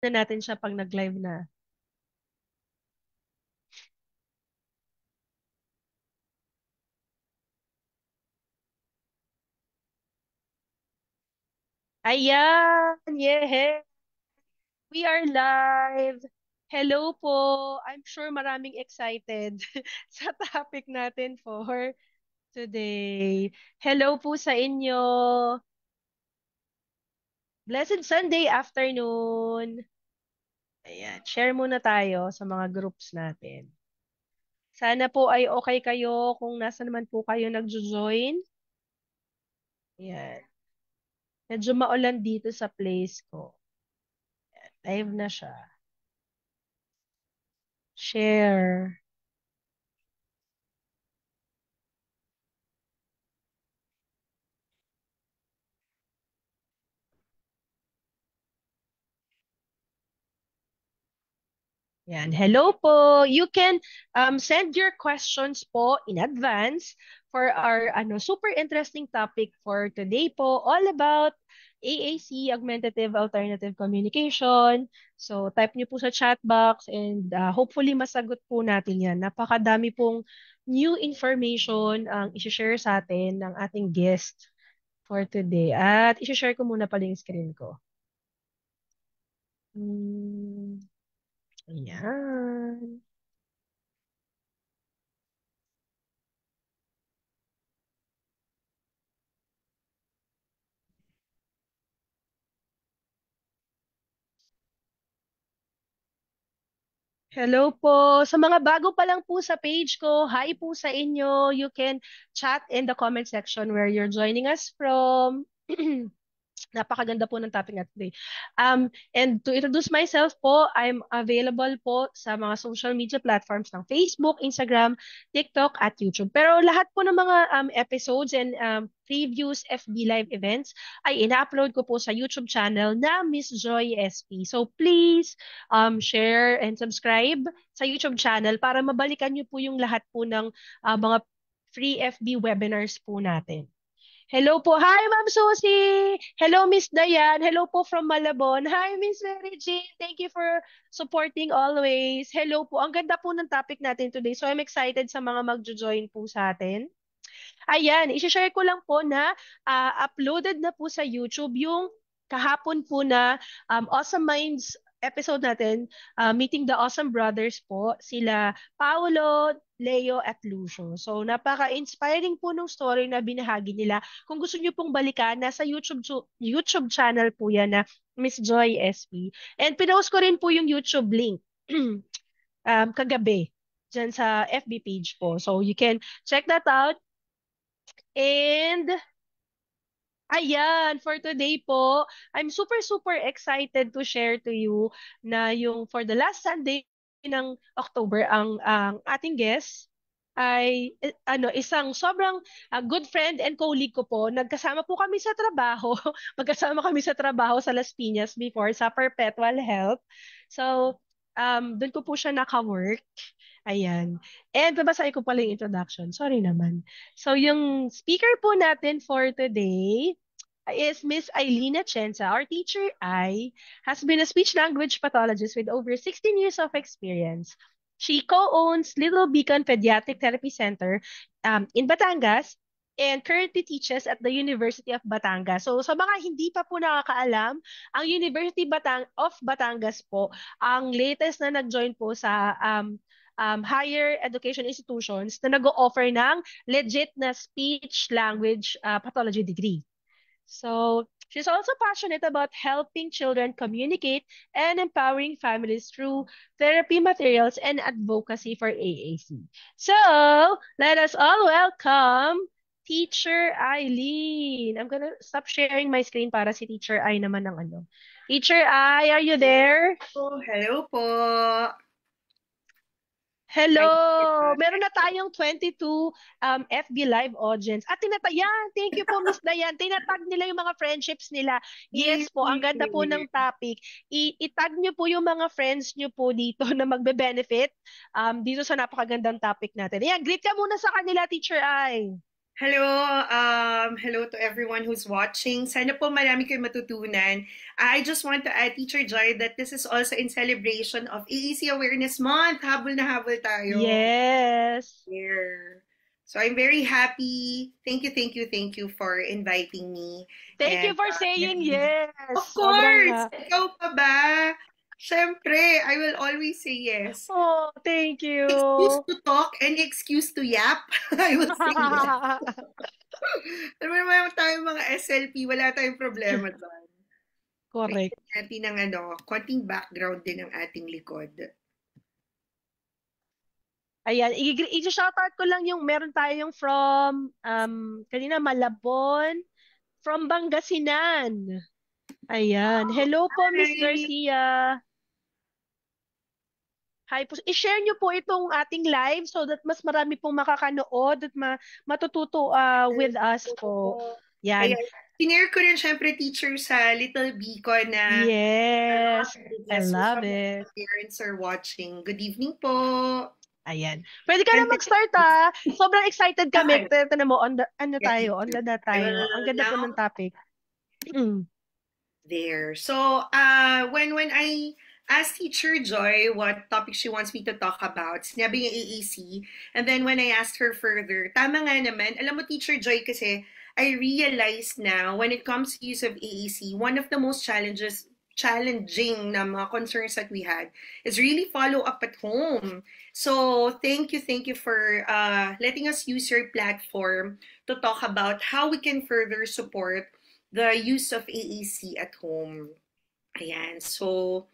na natin siya pag nag-live na. Ayan! Yeah! We are live! Hello po! I'm sure maraming excited sa topic natin for today. Hello po sa inyo! Blessed Sunday afternoon! Ayan, share muna tayo sa mga groups natin. Sana po ay okay kayo kung nasa naman po kayo nagjo-join. Ayan. Medyo maulan dito sa place ko. Live na siya. Share. Yan. Hello po. You can send your questions po in advance for our super interesting topic for today po, all about AAC, Augmentative Alternative Communication. So, type niyo po sa chat box and hopefully masagot po natin yan. Napakadami pong new information ang isi-share sa atin ng ating guest for today. At isi-share ko muna pala yung screen ko. Hmm, ayan. Hello po. Sa mga bago pa lang po sa page ko, hi po sa inyo. You can chat in the comment section where you're joining us from. Napakaganda po ng topic natin today. And to introduce myself po, I'm available po sa mga social media platforms ng Facebook, Instagram, TikTok, at YouTube. Pero lahat po ng mga episodes and previews, FB Live events ay ina-upload ko po sa YouTube channel na Miss Joy SP. So please share and subscribe sa YouTube channel para mabalikan niyo po yung lahat po ng mga free FB webinars po natin. Hello po. Hi, Ma'am Susie. Hello, Miss Dayan. Hello po from Malabon. Hi, Miss Mary Jane. Thank you for supporting always. Hello po. Ang ganda po ng topic natin today. So I'm excited sa mga magjo-join po sa atin. Ayan, isi-share ko lang po na uploaded na po sa YouTube yung kahapon po na Awesome Minds episode natin, Meeting the Awesome Brothers po, sila Paolo, Leo at Lucio. So napaka-inspiring po ng story na binahagi nila. Kung gusto niyo pong balikan, nasa YouTube channel po yan na Miss Joy SP. And pinost ko rin po yung YouTube link kagabi dyan sa FB page po. So you can check that out. And ayan, for today po, I'm super super excited to share to you na yung for the last Sunday ng October ang ating guest ay isang sobrang good friend and colleague ko po. Nagkasama po kami sa trabaho. Magkasama kami sa trabaho sa Las Piñas before sa Perpetual Health. So, doon ko po siya naka-work. Ayan. And babasahin ko pala yung introduction. Sorry naman. So, yung speaker po natin for today is Miss Eileen Atienza. Our teacher, has been a speech language pathologist with over 16 years of experience. She co-owns Little Beacon Pediatric Therapy Center in Batangas and currently teaches at the University of Batangas. So sa mga hindi pa po nakakaalam, ang University of Batangas po, ang latest na nag-join po sa higher education institutions na nag-o-offer ng legit na speech language pathology degree. So, she's also passionate about helping children communicate and empowering families through therapy materials and advocacy for AAC. So, let us all welcome Teacher Eileen. I'm gonna stop sharing my screen para si Teacher Ai naman ng ano. Teacher Ai, are you there? Oh, hello po. Hello! Meron na tayong 22 FB Live audience. At tinatayan, thank you po Miss Dayan. Tinatag nila yung mga friendships nila. Yes po, ang ganda po ng topic. Itag nyo po yung mga friends nyo po dito na magbe-benefit dito sa napakagandang topic natin. Ayan, greet ka muna sa kanila, Teacher Ai. Hello, hello to everyone who's watching. Sana po marami kayong matutunan. I just want to add, Teacher Joy, that this is also in celebration of AEC Awareness Month. Habol na habol tayo. Yes. Here. So I'm very happy. Thank you for inviting me. Thank you And for saying yes. of Sobrang course, ikaw pa ba? Siyempre, I will always say yes. oh, thank Excuse you. to talk, any excuse to yap, I will say yes. Alam mo naman tayong mga SLP, wala tayong problema doon. Correct. Bigyan natin ng konting background din ng ating likod. Ayan, i-shoutout ko lang yung meron tayong from kanina Malabon, from Pangasinan. Ayan. Hello po, Miss Hi! Garcia. Hi po. I-share niyo po itong ating live so that mas marami pong makakanood at matututo with us po. Yan. Ayan. Sinare ko rin syempre teacher sa Little Bicol na Yes. I yes, so love some of it. the parents are watching. Good evening po. Ayan. Pwede ka na And mag-start ah. Sobrang excited kami. yeah, Tignan mo, on the, ano yeah, me tayo, on too. the na I will tayo. Ang ganda po ng now topic. Mm. there. So, when I asked Teacher Joy what topic she wants me to talk about, sinabi niya AEC, and then when I asked her further, tama nga naman, alam mo Teacher Joy kasi I realized now when it comes to use of AEC, one of the most challenging na mga concerns that we had is really follow up at home. So thank you for letting us use your platform to talk about how we can further support the use of AEC at home. Ayan. So,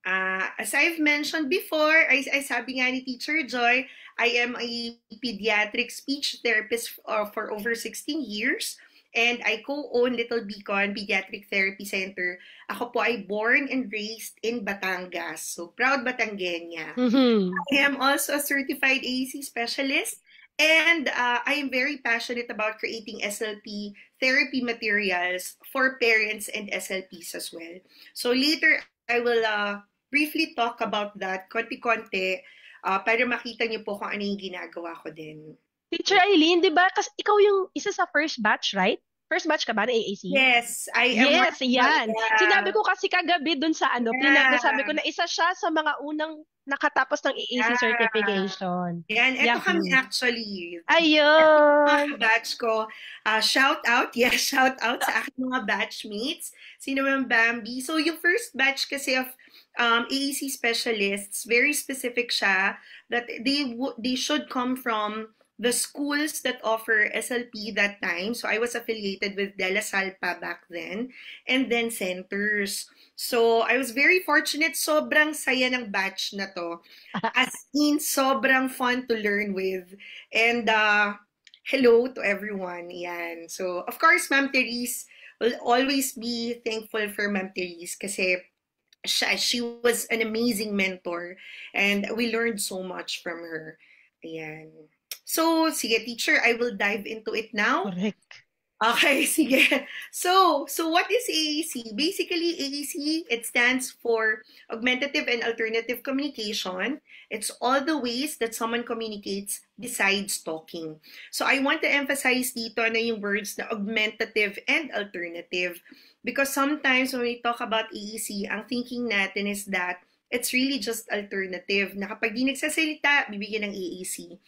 as I've mentioned before, ay sabi nga ni Teacher Joy, I am a pediatric speech therapist for over 16 years. And I co-own Little Beacon Pediatric Therapy Center. Ako po ay born and raised in Batangas. So, proud Batangueña. Mhm. I am also a certified AEC specialist, and I am very passionate about creating SLP therapy materials for parents and SLPs as well. So later, I will briefly talk about that, konti-konti, para makita niyo po kung ano yung ginagawa ko din. Teacher Eileen, di ba? Kasi ikaw yung isa sa first batch, right? First batch ka ba ng AAC? Yes, I am one Yes, of the, yan. Sinabi ko kasi kagabi dun sa ano, nasabi ko yeah, na isa siya sa mga unang nakatapos ng AAC yeah. certification. Yan, eto kami Yahoo. actually. Ayun. Mga batch ko, shout out, yes, shout out sa aking mga batchmates. Sino man Bambi? So, yung first batch kasi of AEC specialists, very specific siya that they should come from the schools that offer SLP that time. So, I was affiliated with De La Salle pa back then. And then centers. So, I was very fortunate. Sobrang saya ng batch na to. As in, sobrang fun to learn with. And hello to everyone. Yan. So, of course, Ma'am Therese will always be thankful for Ma'am Therese kasi she was an amazing mentor and we learned so much from her. Ayan. So, sige, teacher, I will dive into it now. Correct. Okay, sige. So what is AAC? Basically, AAC, it stands for Augmentative and Alternative Communication. It's all the ways that someone communicates besides talking. So I want to emphasize dito na yung words na augmentative and alternative because sometimes when we talk about AAC, ang thinking natin is that it's really just alternative na kapag di nagsasalita, bibigyan ng AAC.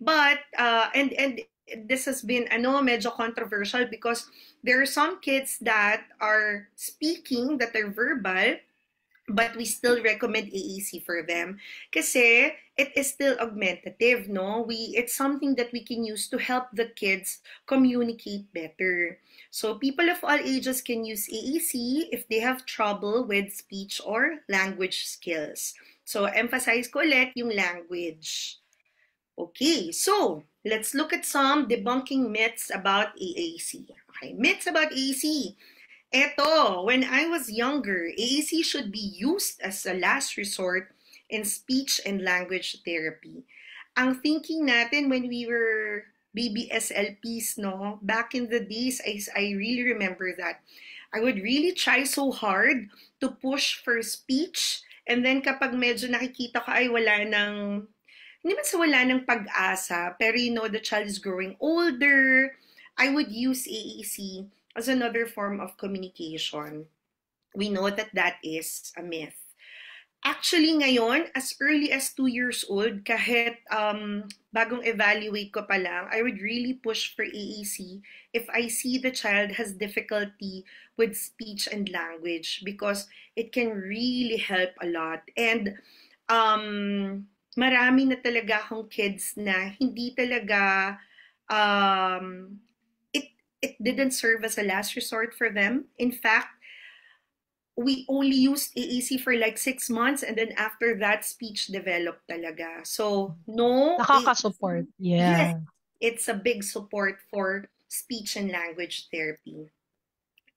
But, and this has been medyo controversial because there are some kids that are speaking, that are verbal, but we still recommend AAC for them kasi it is still augmentative, no? It's something that we can use to help the kids communicate better. So people of all ages can use AAC if they have trouble with speech or language skills. So emphasize ko ulit yung language. Okay, so let's look at some debunking myths about AAC. Okay, myths about AAC. Eto, when I was younger, AAC should be used as a last resort in speech and language therapy. Ang thinking natin when we were baby SLPs, no, back in the days, I really remember that. I would really try so hard to push for speech, and then kapag medyo nakikita ko ay wala nang hindi man sa wala ng pag-asa, pero you know, the child is growing older, I would use AAC as another form of communication. We know that that is a myth. Actually, ngayon, as early as 2 years old, kahit bagong evaluate ko pa lang, I would really push for AAC if I see the child has difficulty with speech and language because it can really help a lot. And marami na talaga akong kids na hindi talaga um, it didn't serve as a last resort for them. In fact, we only used AAC for like 6 months and then after that, speech developed talaga. So, no, Nakaka-support. yes, Yeah. it's a big support for speech and language therapy.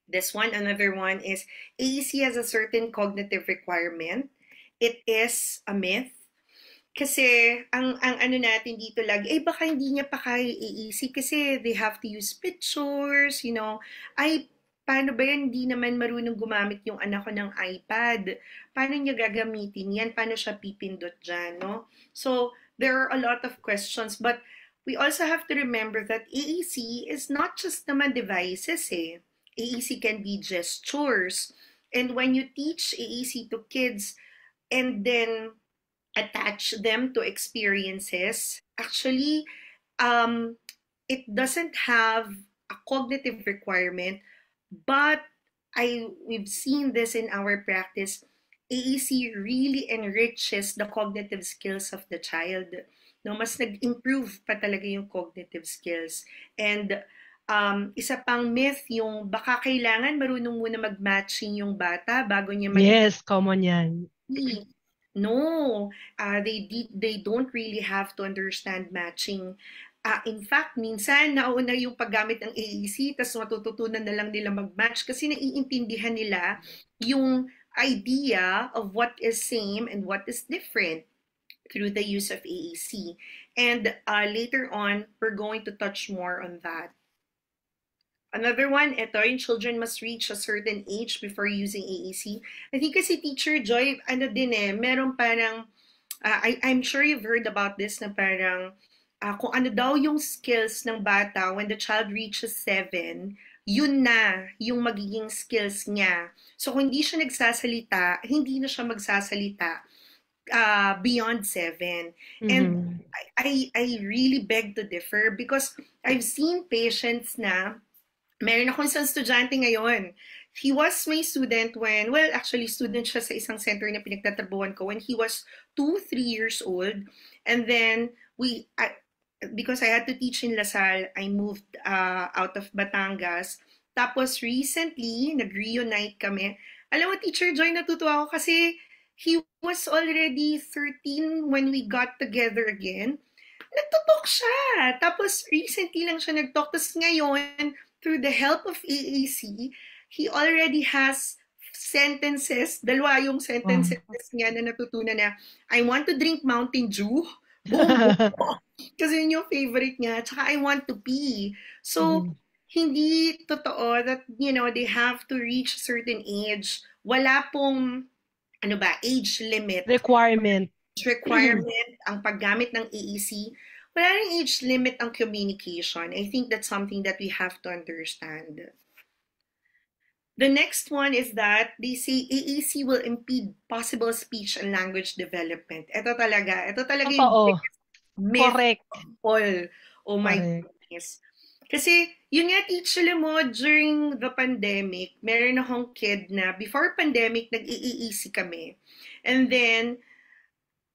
This one, another one is AAC has a certain cognitive requirement. It is a myth. Kasi, ang ano natin dito lagi, baka hindi niya pa kaya AAC kasi they have to use pictures, Ay, paano ba yan? Hindi naman marunong gumamit yung anak ko ng iPad. Paano niya gagamitin yan? Paano siya pipindot dyan, no? So, there are a lot of questions, but we also have to remember that AAC is not just naman devices, eh. AAC can be gestures. And when you teach AAC to kids and then attach them to experiences, actually, it doesn't have a cognitive requirement, but we've seen this in our practice. AEC really enriches the cognitive skills of the child. No, mas nag-improve pa talaga yung cognitive skills. And isa pang myth, yung baka kailangan marunong muna mag-matching yung bata bago niya Yes, common yan. No, they don't really have to understand matching. In fact, minsan nauna yung paggamit ng AEC, tas matututunan na lang nila mag-match kasi naiintindihan nila yung idea of what is same and what is different through the use of AEC. And later on, we're going to touch more on that. Another one, ito, yung children must reach a certain age before using AEC. I think kasi Teacher Joy, ano din meron parang, I'm sure you've heard about this na parang, kung ano daw yung skills ng bata when the child reaches 7, yun na yung magiging skills niya. So kung hindi siya nagsasalita, hindi na siya magsasalita beyond 7. And I really beg to differ because I've seen patients na meron akong isang estudyante ngayon. He was my student when, well, actually, student siya sa isang center na pinagtatrabuhan ko when he was 2, 3 years old. And then, because I had to teach in Lasal, I moved out of Batangas. Tapos, recently, nag-reunite kami. Alam mo, Teacher Joy, natutuwa ako kasi he was already 13 when we got together again. Nagtutok siya. Tapos, recently lang siya nagtalk. Tapos ngayon, through the help of AAC, he already has sentences, dalawa yung sentences niya na natutunan na, I want to drink Mountain Dew. Kasi yun yung favorite niya. Tsaka I want to pee. So, hindi totoo that, they have to reach a certain age. Wala pong, age limit. Requirement Ang paggamit ng AEC. Wala ring age limit ang communication. I think that's something that we have to understand. The next one is that they say AAC will impede possible speech and language development. Ito talaga yung biggest myth. Correct. Oh my goodness. Kasi, yun nga, teacher mo, during the pandemic, meron akong kid na, before pandemic, nag-AAC kami. And then,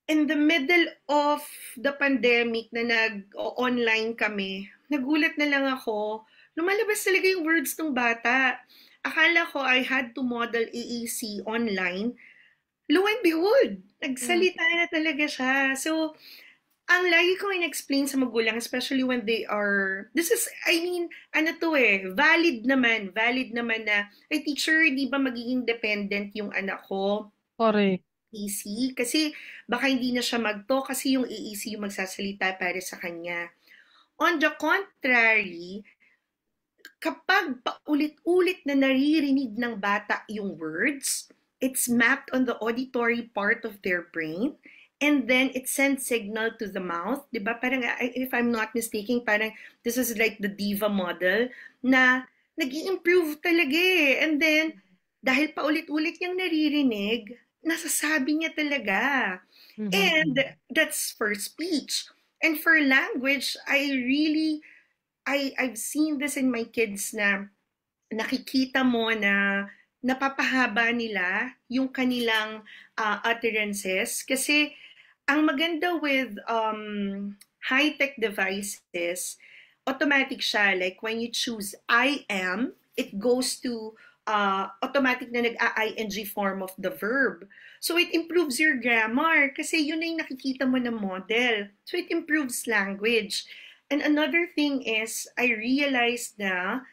in the middle of the pandemic na nag-online kami, nagulat na lang ako, lumalabas talaga yung words ng bata. Akala ko I had to model AAC online. Lo and behold, nagsalita na talaga siya. So, ang lagi ko in-explain sa magulang, especially when they are, valid naman na, teacher, di ba magiging dependent yung anak ko? Correct. AEC kasi baka hindi na siya mag-talk kasi yung AEC yung magsasalita para sa kanya. On the contrary, kapag paulit-ulit na naririnig ng bata yung words, it's mapped on the auditory part of their brain and then it sends signal to the mouth, di ba? Parang, if I'm not mistaken, parang this is like the diva model na nag-i-improve talaga eh. And then, dahil paulit-ulit niyang naririnig, nasasabi niya talaga. And Mhm. that's for speech. And for language, I've seen this in my kids na nakikita mo na napapahaba nila yung kanilang utterances kasi ang maganda with high-tech devices, automatic siya. Like when you choose I am, it goes to automatic na nag-ing form of the verb. So it improves your grammar kasi yun na yung nakikita mo na model. So it improves language. And another thing is, I realized na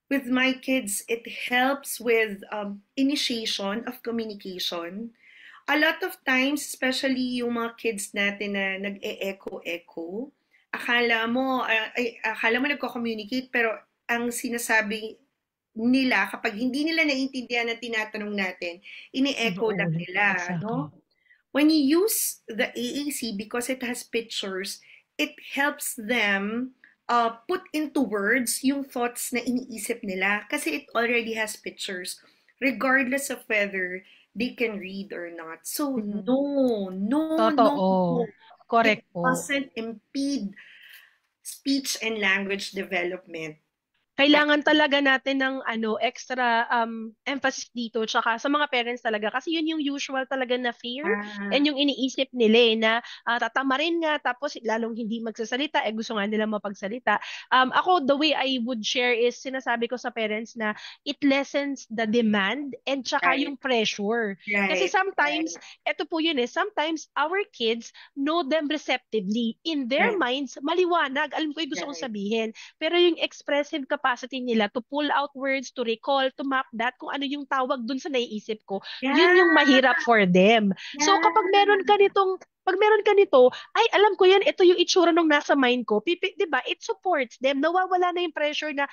with my kids, it helps with initiation of communication. A lot of times, especially yung mga kids natin na nag-e-echo-echo, akala mo nagko-communicate, pero ang sinasabi nila, kapag hindi nila naiintindihan ang tinatanong natin, ini-echo lang Inuulit. nila, Exactly. no? When you use the AAC, because it has pictures, it helps them put into words yung thoughts na iniisip nila kasi it already has pictures, regardless of whether they can read or not. So, Mhm. no, no, no, Totoo. no. It Correct po. doesn't impede speech and language development. Kailangan talaga natin ng extra emphasis dito tsaka sa mga parents talaga kasi yun yung usual talaga na fear and Ah, yung iniisip nila na tatamarin nga tapos lalong hindi magsasalita gusto nga nila mapagsalita. Ako the way I would share is sinasabi ko sa parents na it lessens the demand and tsaka right, yung pressure. Kasi right, sometimes eto po yun sometimes our kids know them receptively in their right, minds maliwanag alam ko yung gusto kong right. sabihin pero yung expressive capacity nila to pull out words, to recall, to map that, kung ano yung tawag dun sa naiisip ko, yun Yeah, yung mahirap for them. So yeah, pag meron ka nito, ay alam ko yan, ito yung itsura nung nasa mind ko. 'Di ba? It supports them. Nawawala na yung pressure na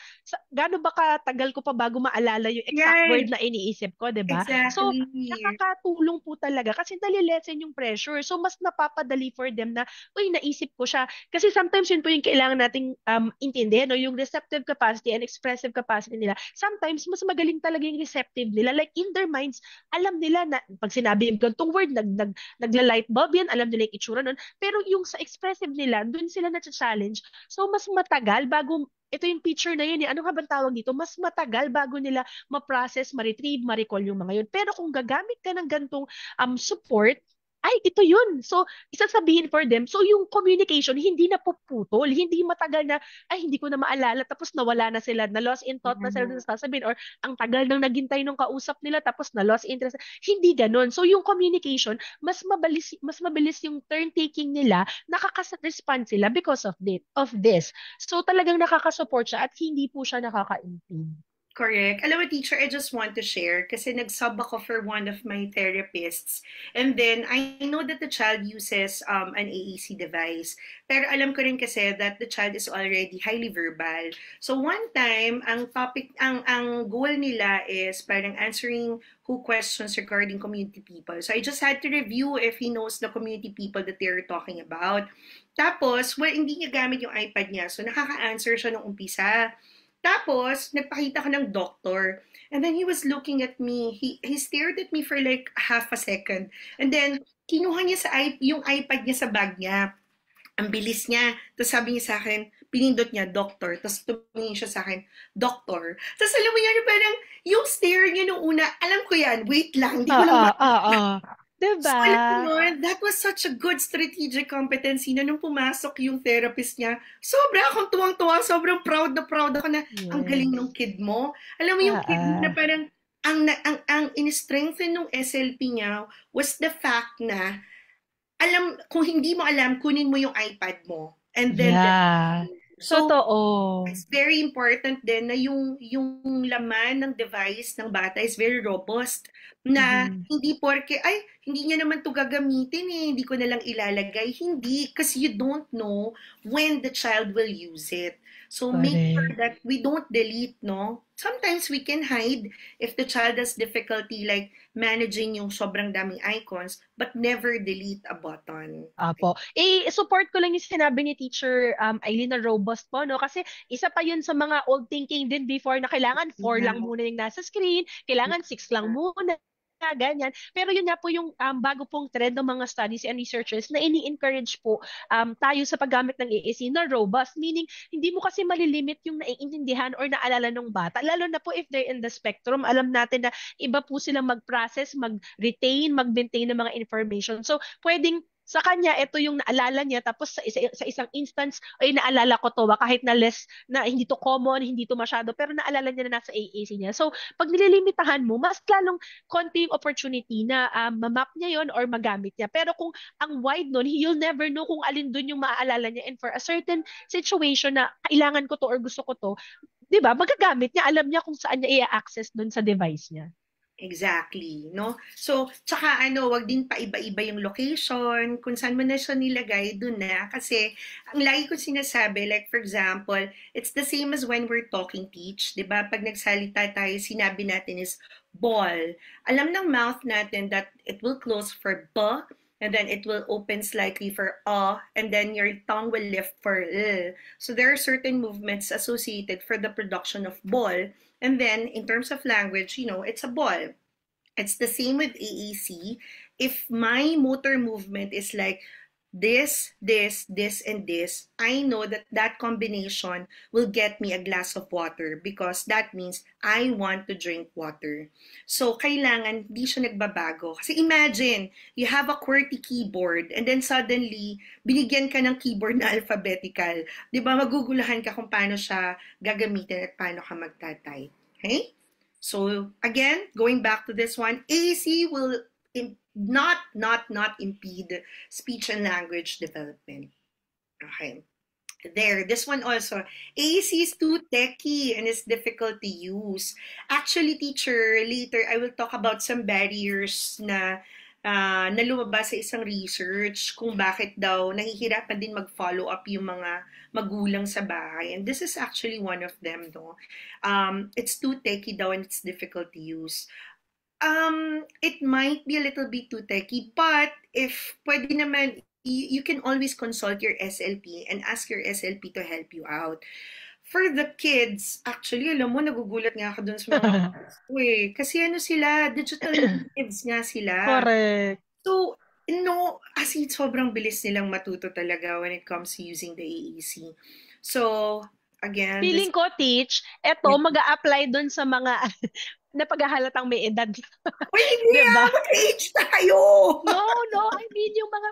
gaano ba katagal ko pa bago maalala yung exact word right, na iniisip ko, 'di ba? So exactly. nakakatulong po talaga kasi nalilesen yung pressure. So mas napapadali for them na, uy, naisip ko siya kasi sometimes yun po yung kailangan nating intindihin, no? Yung receptive capacity and expressive capacity nila. Sometimes, mas magaling talaga yung receptive nila. Like, in their minds, alam nila na pag sinabi yung gantong word, nagla-light bulb yan, alam nila yung itsura nun. Pero yung sa expressive nila, dun sila na-challenge. So, mas matagal bago ito yung picture na yun, ano nga bang tawag dito? Mas matagal bago nila ma-process, ma-retrieve, ma-recall yung mga yun. Pero kung gagamit ka ng gantong support, ay, ito yun. So, isasabihin for them. So, yung communication, hindi na puputol. Hindi matagal na, ay, hindi ko na maalala. Tapos nawala na sila. Na-lost in thought na sila dun sa sasabihin. Or ang tagal nang naghintay nung kausap nila. Tapos na-lost interest. Hindi ganun. So, yung communication, mas mabilis yung turn-taking nila. Nakaka-respond sila because of this. So, talagang nakaka-support siya at hindi po siya nakaka-impede. Correct. Alam mo, teacher, I just want to share kasi nag-sub ako for one of my therapists. And then, I know that the child uses an AAC device. Pero alam ko rin kasi that the child is already highly verbal. So, one time, ang goal nila is parang answering who questions regarding community people. So, I just had to review if he knows the community people that they're talking about. Tapos, well, hindi niya gamit yung iPad niya. So, nakaka-answer siya nung umpisa. Tapos, nagpakita ko ng doctor. And then he was looking at me. He stared at me for like half a second. And then, kinuha niya yung iPad niya sa bag niya. Ang bilis niya. Tapos sabi niya sa akin, pinindot niya, doctor. Tapos tumingin siya sa akin, doctor. Tapos alam mo yan, parang yung stare niya nung una, alam ko yan, wait lang, hindi ko lang Oo, oo. so, Diba? alam mo yun, that was such a good strategic competency na nung pumasok yung therapist niya, sobra akong tuwang-tuwa, sobrang proud ako na ang galing Yes. ng kid mo. Alam mo yung kid mo na Oo. parang ang in-strengthen ng SLP niya was the fact na kung hindi mo alam, kunin mo yung iPad mo. And then, Yeah. so, Totoo. it's very important din na yung laman ng device ng bata is very robust. Na Mhm. hindi porke, ay, hindi niya naman to gagamitin eh, hindi ko na lang ilalagay. Hindi, kasi you don't know when the child will use it. So make sure Correct. that we don't delete, no? Sometimes we can hide if the child has difficulty like managing yung sobrang daming icons, but never delete a button. Apo. Support ko lang yung sinabi ni Teacher Eileen na robust po, no? Kasi isa pa yun sa mga old thinking din before na kailangan 4 lang Yeah. muna yung nasa screen, kailangan 6 lang muna, ganyan. Pero yun nga po yung bago pong trend ng mga studies and researchers na ini-encourage po tayo sa paggamit ng AAC na robust, meaning hindi mo kasi malilimit yung naiintindihan or naalala ng bata, lalo na po if they're in the spectrum. Alam natin na iba po silang mag-process, mag-retain, mag-maintain ng mga information. So, pwedeng sa kanya, ito yung naalala niya, tapos sa isang instance, ay naalala ko to, kahit na less, na hindi to common, hindi to masyado, pero naalala niya na nasa AAC niya. So, pag nililimitahan mo, mas lalong konti yung opportunity na mamap niya yon or magamit niya. Pero kung ang wide nun, you'll never know kung alin dun yung maaalala niya. And for a certain situation na kailangan ko to or gusto ko to, di ba, magagamit niya, alam niya kung saan niya i-access dun sa device niya. Exactly, no? So, tsaka ano, wag din pa iba-iba yung location, kung saan mo na siya nilagay, dun na. Kasi, ang lagi ko sinasabi, like for example, it's the same as when we're talking teach, di ba? Pag nagsalita tayo, sinabi natin is ball. Alam ng mouth natin that it will close for b, and then it will open slightly for and then your tongue will lift for l. So, there are certain movements associated for the production of ball. And then, in terms of language, it's a ball. It's the same with AAC. If my motor movement is like this, and this, I know that that combination will get me a glass of water because that means I want to drink water. So, kailangan di siya nagbabago. Kasi imagine, you have a QWERTY keyboard and then suddenly, binigyan ka ng keyboard na alphabetical. Di ba, magugulahan ka kung paano siya gagamitin at paano ka magta-type. Okay? So, again, going back to this one, AAC will not impede speech and language development. Okay. There, this one also, AAC is too techy and is difficult to use. Actually, teacher, later I will talk about some barriers na lumabas sa isang research kung bakit daw nahihirapan din mag-follow up yung mga magulang sa bahay. And this is actually one of them, no? It's too techy daw and it's difficult to use. It might be a little bit too techy, but if pwede naman, you can always consult your SLP and ask your SLP to help you out. For the kids, actually, alam mo, nagugulat nga ako dun sa mga kasi ano sila, digital kids nga sila. Correct. So, no, as in, sobrang bilis nilang matuto talaga when it comes to using the AAC. So, again, Feeling ko, Teach, eto, mag-a-apply dun sa mga na paghahalatang may edad. Uy, hindi diba? Mag-age tayo! No, I mean yung mga,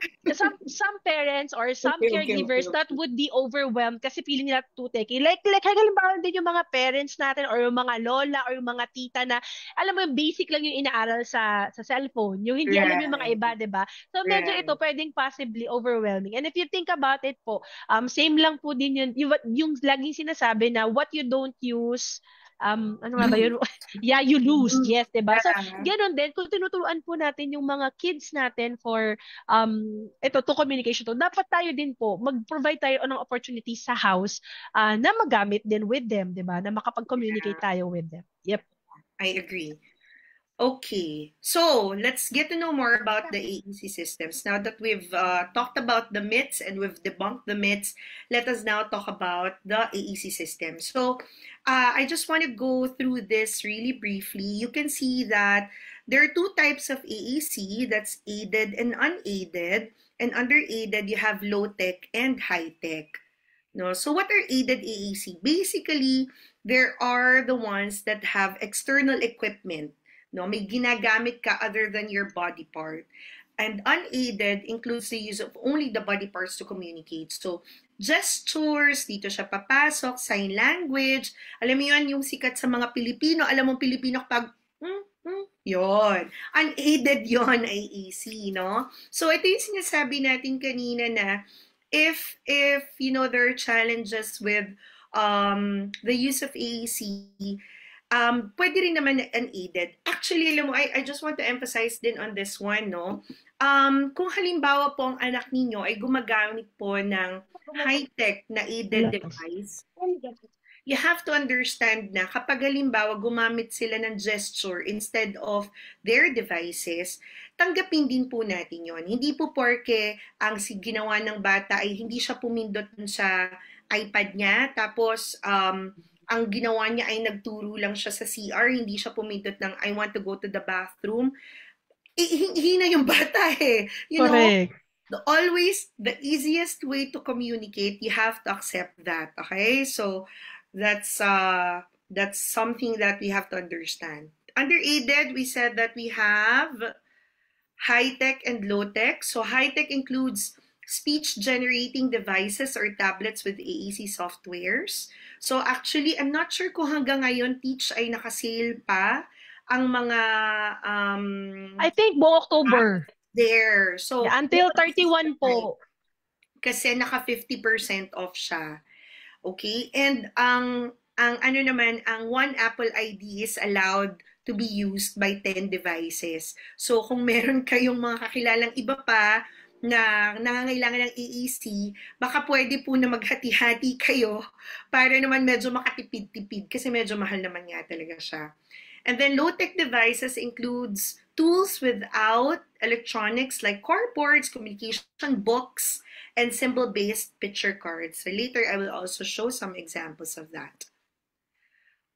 some parents or some caregivers that would be overwhelmed kasi feeling nila too techy. Like halimbawa din yung mga parents natin or yung mga lola or yung mga tita na, alam mo, yung basic lang yung inaaral sa cellphone. Yung hindi alam yung mga iba, diba? So medyo ito pwedeng possibly overwhelming. And if you think about it po, same lang po din yun, yung laging sinasabi na what you don't use, ano nga ba yun? Yeah, you lose. Yes, diba? So, ganun din, kung tinuturuan po natin yung mga kids natin for to communication to, dapat tayo din po, mag-provide tayo ng opportunity sa house na magamit din with them, diba? Na makapag-communicate tayo with them. Yep. I agree. Okay, so let's get to know more about the AEC systems. Now that we've talked about the myths and we've debunked the myths, let us now talk about the AEC system. So I just want to go through this really briefly. You can see that there are two types of AEC, that's aided and unaided. And under aided, you have low-tech and high-tech. No? So what are aided AEC? Basically, there are the ones that have external equipment. No, may ginagamit ka other than your body part. And unaided includes the use of only the body parts to communicate. So, gestures, dito siya papasok, sign language. Alam mo yun, yung sikat sa mga Pilipino. Alam mo, Pilipino kapag, yon. Unaided yon ay easy, no? So, ito yung sinasabi natin kanina na if there are challenges with the use of AEC, Pwede rin naman unaided. Actually, alam mo, I just want to emphasize din on this one, no? Kung halimbawa po ang anak ninyo ay gumagamit po ng high-tech na aided device, you have to understand na kapag halimbawa gumamit sila ng gesture instead of their devices, tanggapin din po natin yon. Hindi po porke ang ginawa ng bata ay hindi siya pumindot sa iPad niya, tapos ang ginawa niya ay nagturo lang siya sa CR, hindi siya pumindot ng I want to go to the bathroom. Hina yung bata eh. You know, Correct. always the easiest way to communicate, you have to accept that. Okay? So that's something that we have to understand. Under aided, we said that we have high-tech and low-tech. So high-tech includes speech generating devices or tablets with AAC softwares. So actually, I'm not sure kung hanggang ngayon Teach ay nakasale pa ang mga I think buong October. there. So Yeah, until 31 po. kasi naka 50% off siya. Okay? And ang ano naman, ang one Apple ID is allowed to be used by 10 devices. So kung meron kayong mga kakilalang iba pa na nangangailangan ng AAC, baka pwede po na maghati-hati kayo para naman medyo makatipid-tipid kasi medyo mahal naman nga talaga siya. And then low-tech devices includes tools without electronics like corkboards, communication books, and symbol-based picture cards. So later, I will also show some examples of that.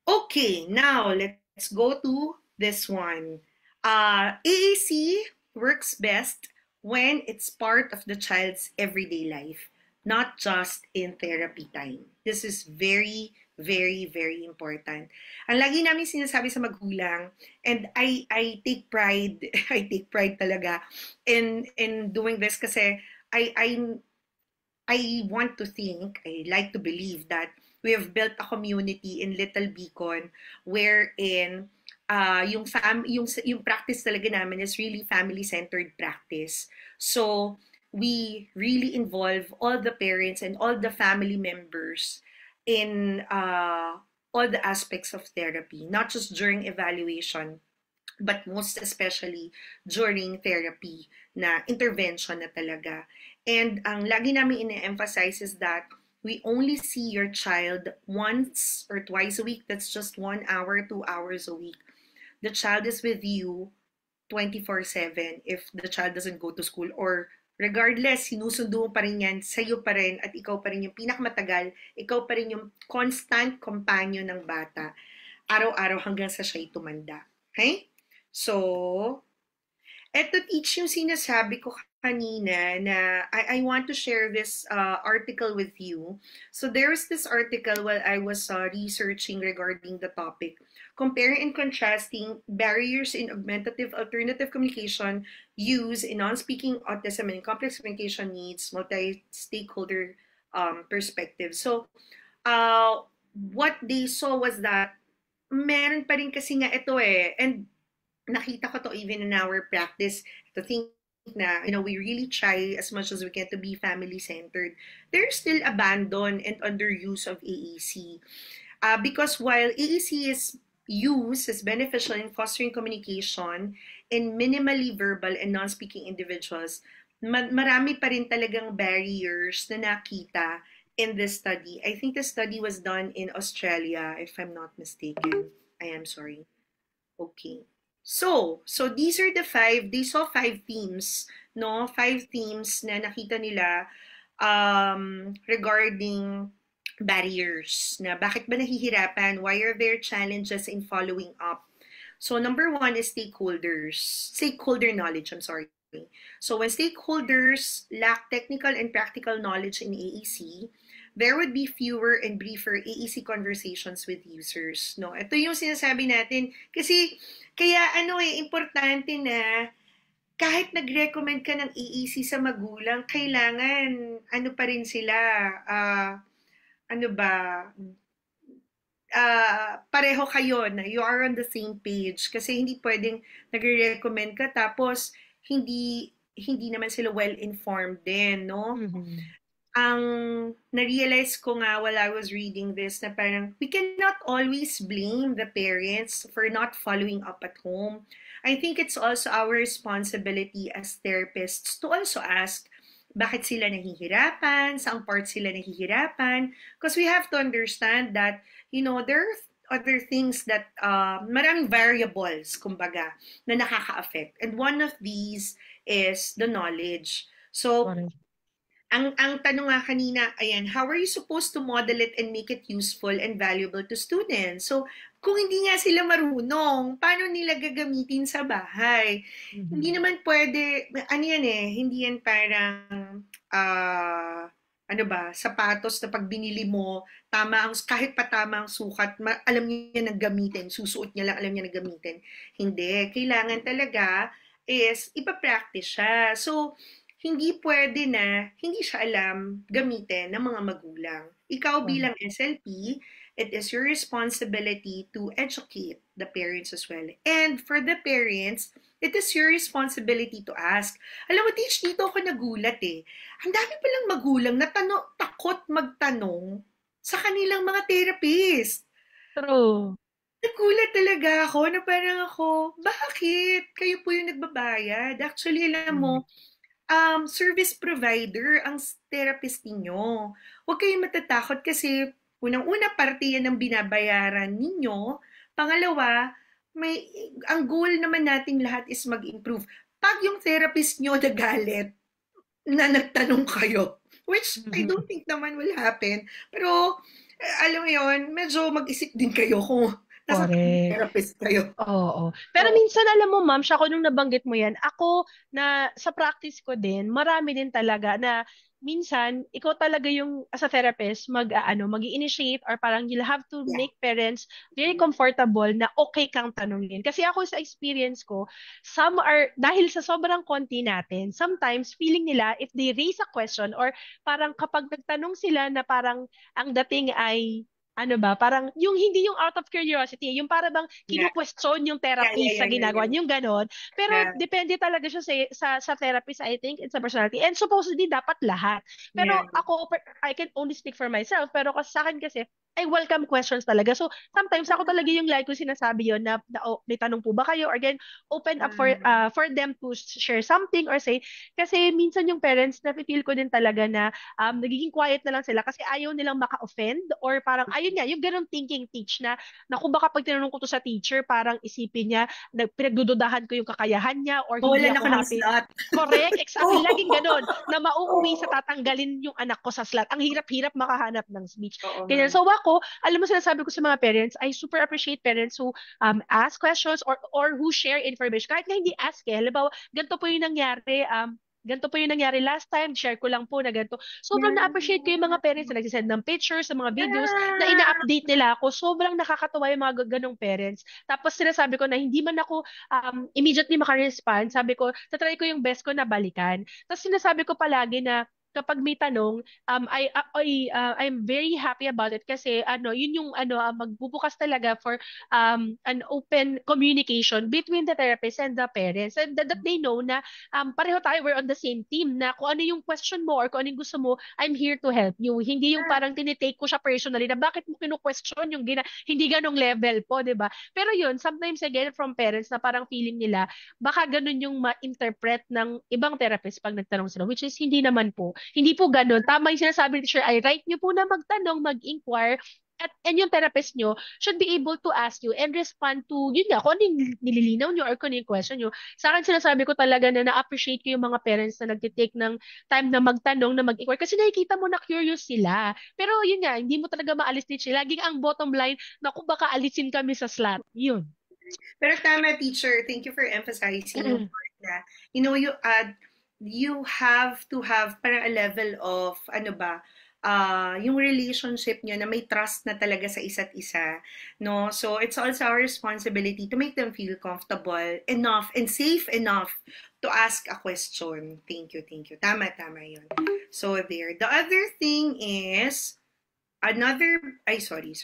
Okay, now let's go to this one. AAC works best when it's part of the child's everyday life, not just in therapy time. This is very, very, very important. Ang lagi namin sinasabi sa magulang, and I take pride, I take pride talaga in doing this kasi I want to think, I like to believe that we have built a community in Little Beacon wherein yung practice talaga namin is really family-centered practice. So we really involve all the parents and all the family members in all the aspects of therapy, not just during evaluation, but most especially during therapy na intervention na talaga. And ang lagi namin ine-emphasize is that we only see your child once or twice a week. That's just 1 hour, 2 hours a week. The child is with you 24/7 if the child doesn't go to school, or regardless, sinusundo mo pa rin yan, sa'yo pa rin, at ikaw pa rin yung pinakamatagal, ikaw pa rin yung constant companion ng bata, araw-araw hanggang sa siya'y tumanda. Okay? So, eto Teach yung sinasabi ko kanina na I want to share this article with you. So there's this article while I was researching regarding the topic, comparing and contrasting barriers in augmentative alternative communication use in non-speaking autism and complex communication needs, multi-stakeholder perspective. So what they saw was that meron pa rin kasi nga ito eh, and nakita ko to even in our practice, to think na, we really try as much as we can to be family-centered. There's still abandon and underuse of AAC. Because while AAC is used as beneficial in fostering communication in minimally verbal and non-speaking individuals, marami pa rin talagang barriers na nakita in this study. I think the study was done in Australia, if I'm not mistaken. I am sorry. Okay. So these are the they saw 5 themes, no? 5 themes na nakita nila regarding barriers, na bakit ba nahihirapan, why are there challenges in following up. So number 1 is stakeholder knowledge, I'm sorry. So when stakeholders lack technical and practical knowledge in AAC, there would be fewer and briefer AAC conversations with users. No, ito yung sinasabi natin kasi kaya importante na kahit nag-recommend ka ng AAC sa magulang, kailangan pa rin sila pareho kayo na you are on the same page, kasi hindi pwedeng nagre-recommend ka tapos hindi naman sila well informed din, no? Mm-hmm. ang na-realize ko nga while I was reading this na parang we cannot always blame the parents for not following up at home. I think it's also our responsibility as therapists to also ask bakit sila nahihirapan, saang part sila nahihirapan. Because we have to understand that, there are other things that, maraming variables, kumbaga, na nakaka-affect. And one of these is the knowledge. So, Correct. ang tanong nga kanina, ayan, how are you supposed to model it and make it useful and valuable to students? So, kung hindi nga sila marunong, paano nila gagamitin sa bahay? Hindi naman pwede, ano yan hindi yan parang, ano ba, sapatos na pag binili mo, kahit pa tama ang sukat, alam niya na gamitin, susuot niya lang, alam niya na gamitin. Hindi, kailangan talaga is ipapractice siya. So, hindi pwede na hindi siya alam gamitin ng mga magulang. Ikaw bilang SLP, it is your responsibility to educate the parents as well. And for the parents, it is your responsibility to ask. Alam mo, Teach, dito ako nagulat Ang dami palang magulang na takot magtanong sa kanilang mga therapist. True. Nagulat talaga ako na parang bakit? Kayo po yung nagbabayad. Actually, alam mo, service provider ang therapist ninyo. Huwag kayong matatakot kasi unang-una parte yan ng binabayaran ninyo. Pangalawa, ang goal naman nating lahat is mag-improve. Pag yung therapist nyo nagalit na nagtanong kayo, which I don't think naman will happen, pero alam mo yun, medyo mag-isip din kayo kung nasa therapist kayo. Oo. Pero minsan, alam mo, ma'am, siya ko nung nabanggit mo yan, ako na sa practice ko din, marami din talaga na minsan, ikaw talaga yung as a therapist, mag-initiate or parang you'll have to make parents very comfortable na okay kang tanungin. Kasi ako sa experience ko, some are, dahil sa sobrang konti natin, sometimes feeling nila if they raise a question or parang kapag nagtanong sila na parang ang dating ay parang yung hindi yung out of curiosity, yung para bang kinu-question yung therapist sa ginagawa, yung ganon. Pero depende talaga siya sa therapist, I think, and sa personality. And supposedly, dapat lahat. Pero ako, I can only speak for myself, pero sa akin kasi, I welcome questions talaga. So, sometimes ako talaga yung like ko sinasabi yon na may tanong po ba kayo? Or again, open up for them to share something or say, kasi minsan yung parents, na-feel ko din talaga na nagiging quiet na lang sila kasi ayaw nilang maka-offend or parang ayun nga, yung ganong thinking Teach na naku baka pag tinanong ko to sa teacher, parang isipin niya, pinagdududahan ko yung kakayahan niya or hindi ako happy. Correct, exactly. Laging ganon, na mauuwi sa tatanggalin yung anak ko sa slot. Ang hirap-hirap makahanap ng speech. Ganyan. So ako, alam mo sinasabi ko sa mga parents, I super appreciate parents who ask questions or who share information. Kahit nga hindi ask halimbawa, ganito po yung nangyari, ganito po yung nangyari last time, share ko lang po na ganito. Sobrang na-appreciate ko yung mga parents na nagsisend ng pictures, sa mga videos, na ina-update nila ako. Sobrang nakakatawa yung mga ganong parents. Tapos sinasabi ko na hindi man ako immediately maka-respond, sabi ko, tatry ko yung best ko na balikan. Tapos sinasabi ko palagi na kapag may tanong, I'm very happy about it kasi yun yung magbubukas talaga for an open communication between the therapist and the parents and that they know na pareho tayo, we're on the same team na kung ano yung question mo or kung ano yung gusto mo, I'm here to help you. Hindi yung parang tinitake ko siya personally na bakit mo kinu-question yung hindi ganong level po, di ba? Pero yun, sometimes again from parents na parang feeling nila baka ganun yung ma-interpret ng ibang therapist pag nagtanong sila, which is hindi naman po. Hindi po ganun. Tama yung sinasabi ni teacher, ay right nyo po na magtanong, mag-inquire, and yung therapist nyo should be able to ask you and respond to, yun nga, kung ano yung nililinaw nyo or kung ano yung question nyo. Sa akin, sinasabi ko talaga na na-appreciate ko yung mga parents na nag-take ng time na magtanong, na mag-inquire, kasi nakikita mo na curious sila. Pero yun nga, hindi mo talaga maalis din sila. Laging ang bottom line, naku, baka alisin kami sa slot. Yun. Pero tama, teacher. Thank you for emphasizing yung part na, you have to have para a level of, yung relationship nyo na may trust na talaga sa isa't isa, no? So, it's also our responsibility to make them feel comfortable enough and safe enough to ask a question. Thank you, thank you. Tama yun. So, there. The other thing is, sorry.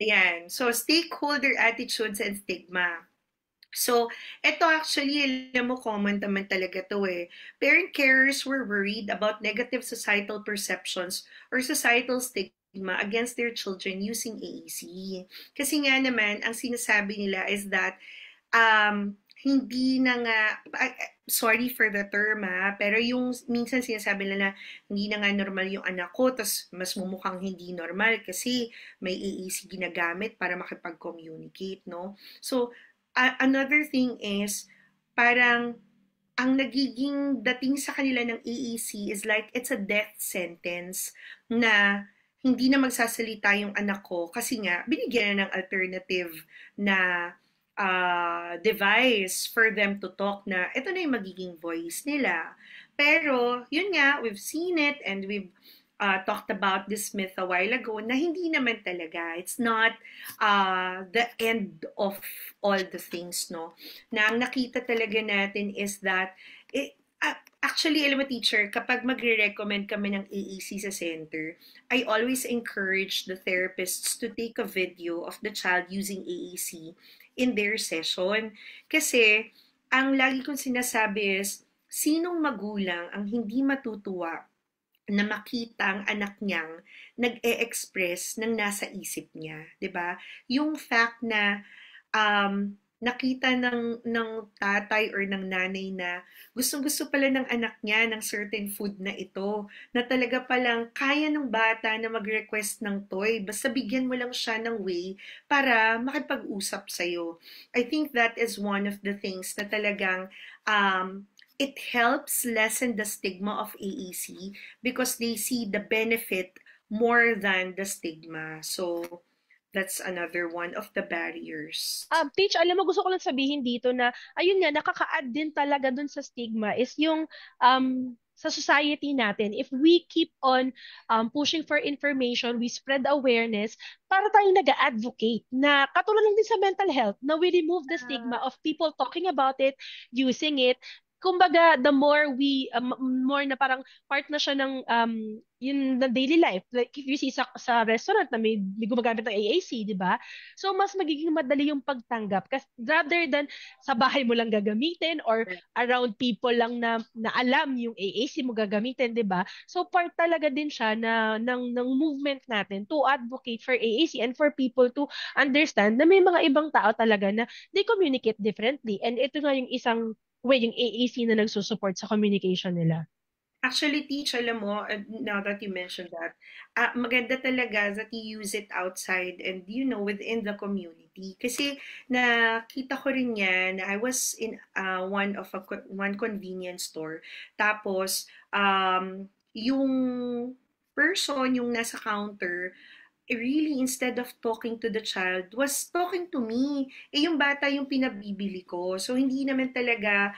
Ayan. So, stakeholder attitudes and stigma. So, eto actually, alam mo, common naman talaga to eh. Parent carers were worried about negative societal perceptions or societal stigma against their children using AAC. Kasi nga naman, ang sinasabi nila is that hindi na nga, sorry for the term pero yung minsan sinasabi nila na hindi na nga normal yung anak ko, tas mas mumukhang hindi normal kasi may AAC ginagamit para makipag-communicate, no? So, another thing is, parang ang nagiging dating sa kanila ng AAC is like it's a death sentence na hindi na magsasalita yung anak ko kasi nga binigyan na ng alternative na device for them to talk na ito na yung magiging voice nila. Pero, yun nga, we've seen it and we've talked about this myth a while ago na hindi naman talaga. It's not the end of all the things, no? Na ang nakita talaga natin is that, actually, alam mo teacher, kapag magre-recommend kami ng AAC sa center, I always encourage the therapists to take a video of the child using AAC in their session. Kasi, ang lagi kong sinasabi is, sinong magulang ang hindi matutuwa na makita ang anak niyang nag-e-express ng nasa isip niya, 'di ba? Yung fact na nakita ng tatay or ng nanay na gustong-gusto pala ng anak niya ng certain food na ito, na talaga palang kaya ng bata na mag-request ng toy, basta bigyan mo lang siya ng way para makipag-usap sa'yo. I think that is one of the things na talagang it helps lessen the stigma of AAC because they see the benefit more than the stigma. So, that's another one of the barriers. Teach, alam mo, gusto ko lang sabihin dito na, ayun nga, nakaka-add din talaga dun sa stigma is yung sa society natin, if we keep on pushing for information, we spread awareness, para tayong nag-advocate na katulad lang din sa mental health, na we remove the stigma of people talking about it, using it. Kumbaga, the more we, more na parang part na siya ng yun, the daily life. Like, if you see sa restaurant na may gumagamit ng AAC, di ba? So, mas magiging madali yung pagtanggap. Kasi rather than sa bahay mo lang gagamitin or around people lang na alam yung AAC mo gagamitin, di ba? So, part talaga din siya ng movement natin to advocate for AAC and for people to understand na may mga ibang tao talaga na they communicate differently. And ito nga yung isang way, yung AAC na nagsusupport sa communication nila. Actually, teach, alam mo, now that you mentioned that, maganda talaga that you use it outside and, within the community. Kasi nakita ko rin yan, I was in one convenience store. Tapos, yung person, yung nasa counter, really, instead of talking to the child, was talking to me. Yung bata yung pinabibili ko. So, hindi naman talaga,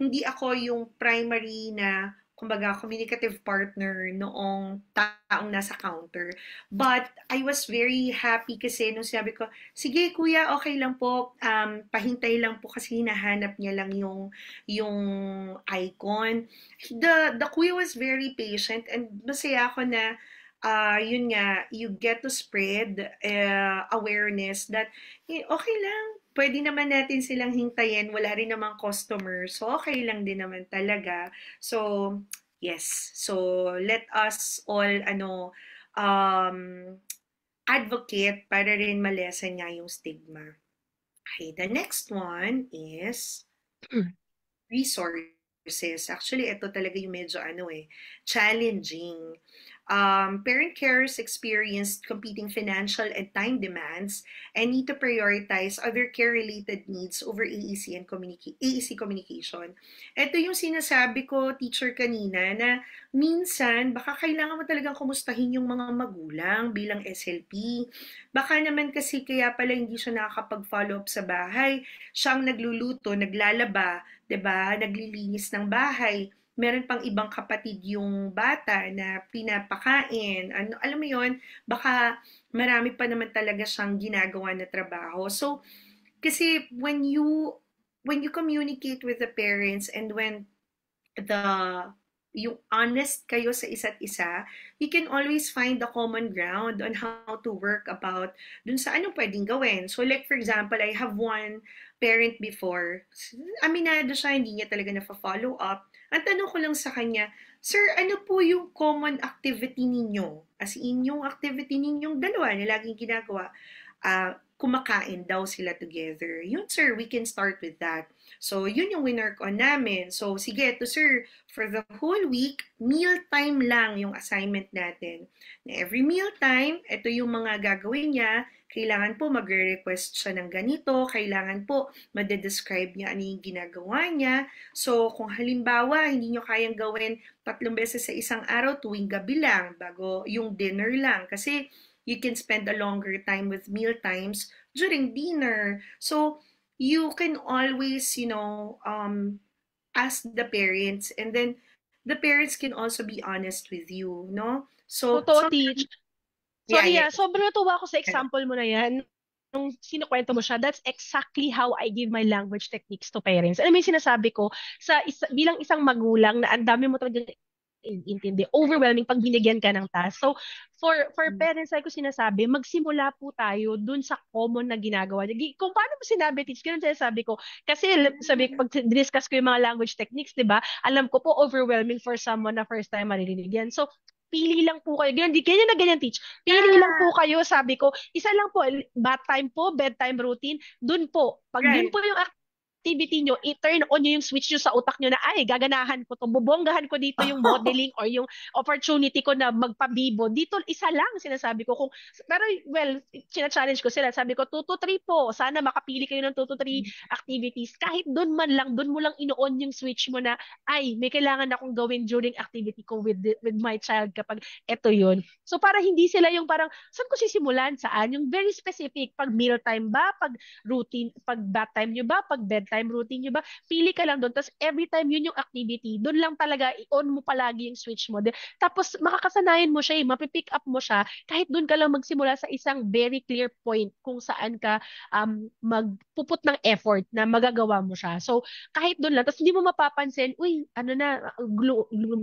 hindi ako yung primary na kumbaga, communicative partner noong taong nasa counter. But I was very happy kasi nung sinabi ko, sige kuya, okay lang po, pahintay lang po kasi hinahanap niya lang yung icon. The kuya was very patient and masaya ako na yun nga, you get to spread awareness that okay lang, pwede naman natin silang hintayin, wala rin namang customer, so okay lang din naman talaga. So, yes. So, let us all, um, advocate para rin malesen nga yung stigma. Okay, the next one is resources. Actually, ito talaga yung medyo challenging. Parent carers experienced competing financial and time demands and need to prioritize other care-related needs over AEC communication. Ito yung sinasabi ko, teacher, kanina, na minsan, baka kailangan mo talagang kumustahin yung mga magulang bilang SLP. Baka naman kasi kaya pala hindi siya nakakapag-follow up sa bahay. Siyang nagluluto, naglalaba, 'di ba? Naglilinis ng bahay, meron pang ibang kapatid yung bata na pinapakain. Alam mo yon, baka marami pa naman talaga siyang ginagawa na trabaho. So, kasi when you communicate with the parents and when the yung honest kayo sa isa't isa, you can always find the common ground on how to work about dun sa anong pwedeng gawin. So like for example, I have one parent before, aminado siya, hindi niya talaga na-follow up. Ang tanong ko lang sa kanya, Sir, ano po yung common activity ninyo? As in, yung activity ninyong dalawa na laging ginagawa, kumakain daw sila together. Yun, sir, we can start with that. So, yun yung winwork on namin. So, sige, to sir, for the whole week, meal time lang yung assignment natin. Na every meal time, ito yung mga gagawin niya. Kailangan po magre-request siya ng ganito. Kailangan po madedescribe niya ano yung ginagawa niya. So, kung halimbawa, hindi nyo kayang gawin 3 beses sa isang araw, tuwing gabi lang, bago yung dinner lang. Kasi, you can spend a longer time with meal times during dinner. So, you can always, ask the parents, and then the parents can also be honest with you, no? So, Totoo, sometimes, teach. yeah, Sorry yeah. sobrang natuwa ako sa example mo na yan. Nung sinukwento mo siya, that's exactly how I give my language techniques to parents. Alam mo yung sinasabi ko, bilang isang magulang na ang dami mo talaga intindi, overwhelming pag binigyan ka ng task. So, for parents, like ko sinasabi, magsimula po tayo dun sa common na ginagawa niya. Kung paano mo sinabi, teach, ganun sinasabi ko. Kasi, sabi, pag discuss ko yung mga language techniques, di ba, alam ko po, overwhelming for someone na first time maririnig yan. So, pili lang po kayo. Ganyan na ganyan, teach. Pili lang po kayo, sabi ko. Isa lang po, bath time po, bedtime routine. Dun po. Pag yun Right. po yung activity nyo, i-turn on nyo yung switch nyo sa utak nyo na, ay, gaganahan ko to, bubonggahan ko dito yung modeling or yung opportunity ko na magpabibo. Dito, isa lang sinasabi ko. Pero, well, challenge ko sila. Sabi ko, 2 to 3 po. Sana makapili kayo ng 2 to 3 activities. Kahit doon man lang, doon mo lang ino-on yung switch mo na, ay, may kailangan akong gawin during activity ko with my child kapag eto yun. So, para hindi sila yung parang, saan ko sisimulan? Saan? Yung very specific. Pag mealtime ba? Pag routine, pag bath time nyo ba? Pag bedtime routine nyo ba? Pili ka lang doon. Tapos every time yun yung activity, doon lang talaga i-on mo palagi yung switch mo. Tapos makakasanayan mo siya, mapipick up mo siya kahit doon ka lang magsimula sa isang very clear point kung saan ka magpuput ng effort na magagawa mo siya. So kahit doon lang, tapos hindi mo mapapansin, uy, ano na,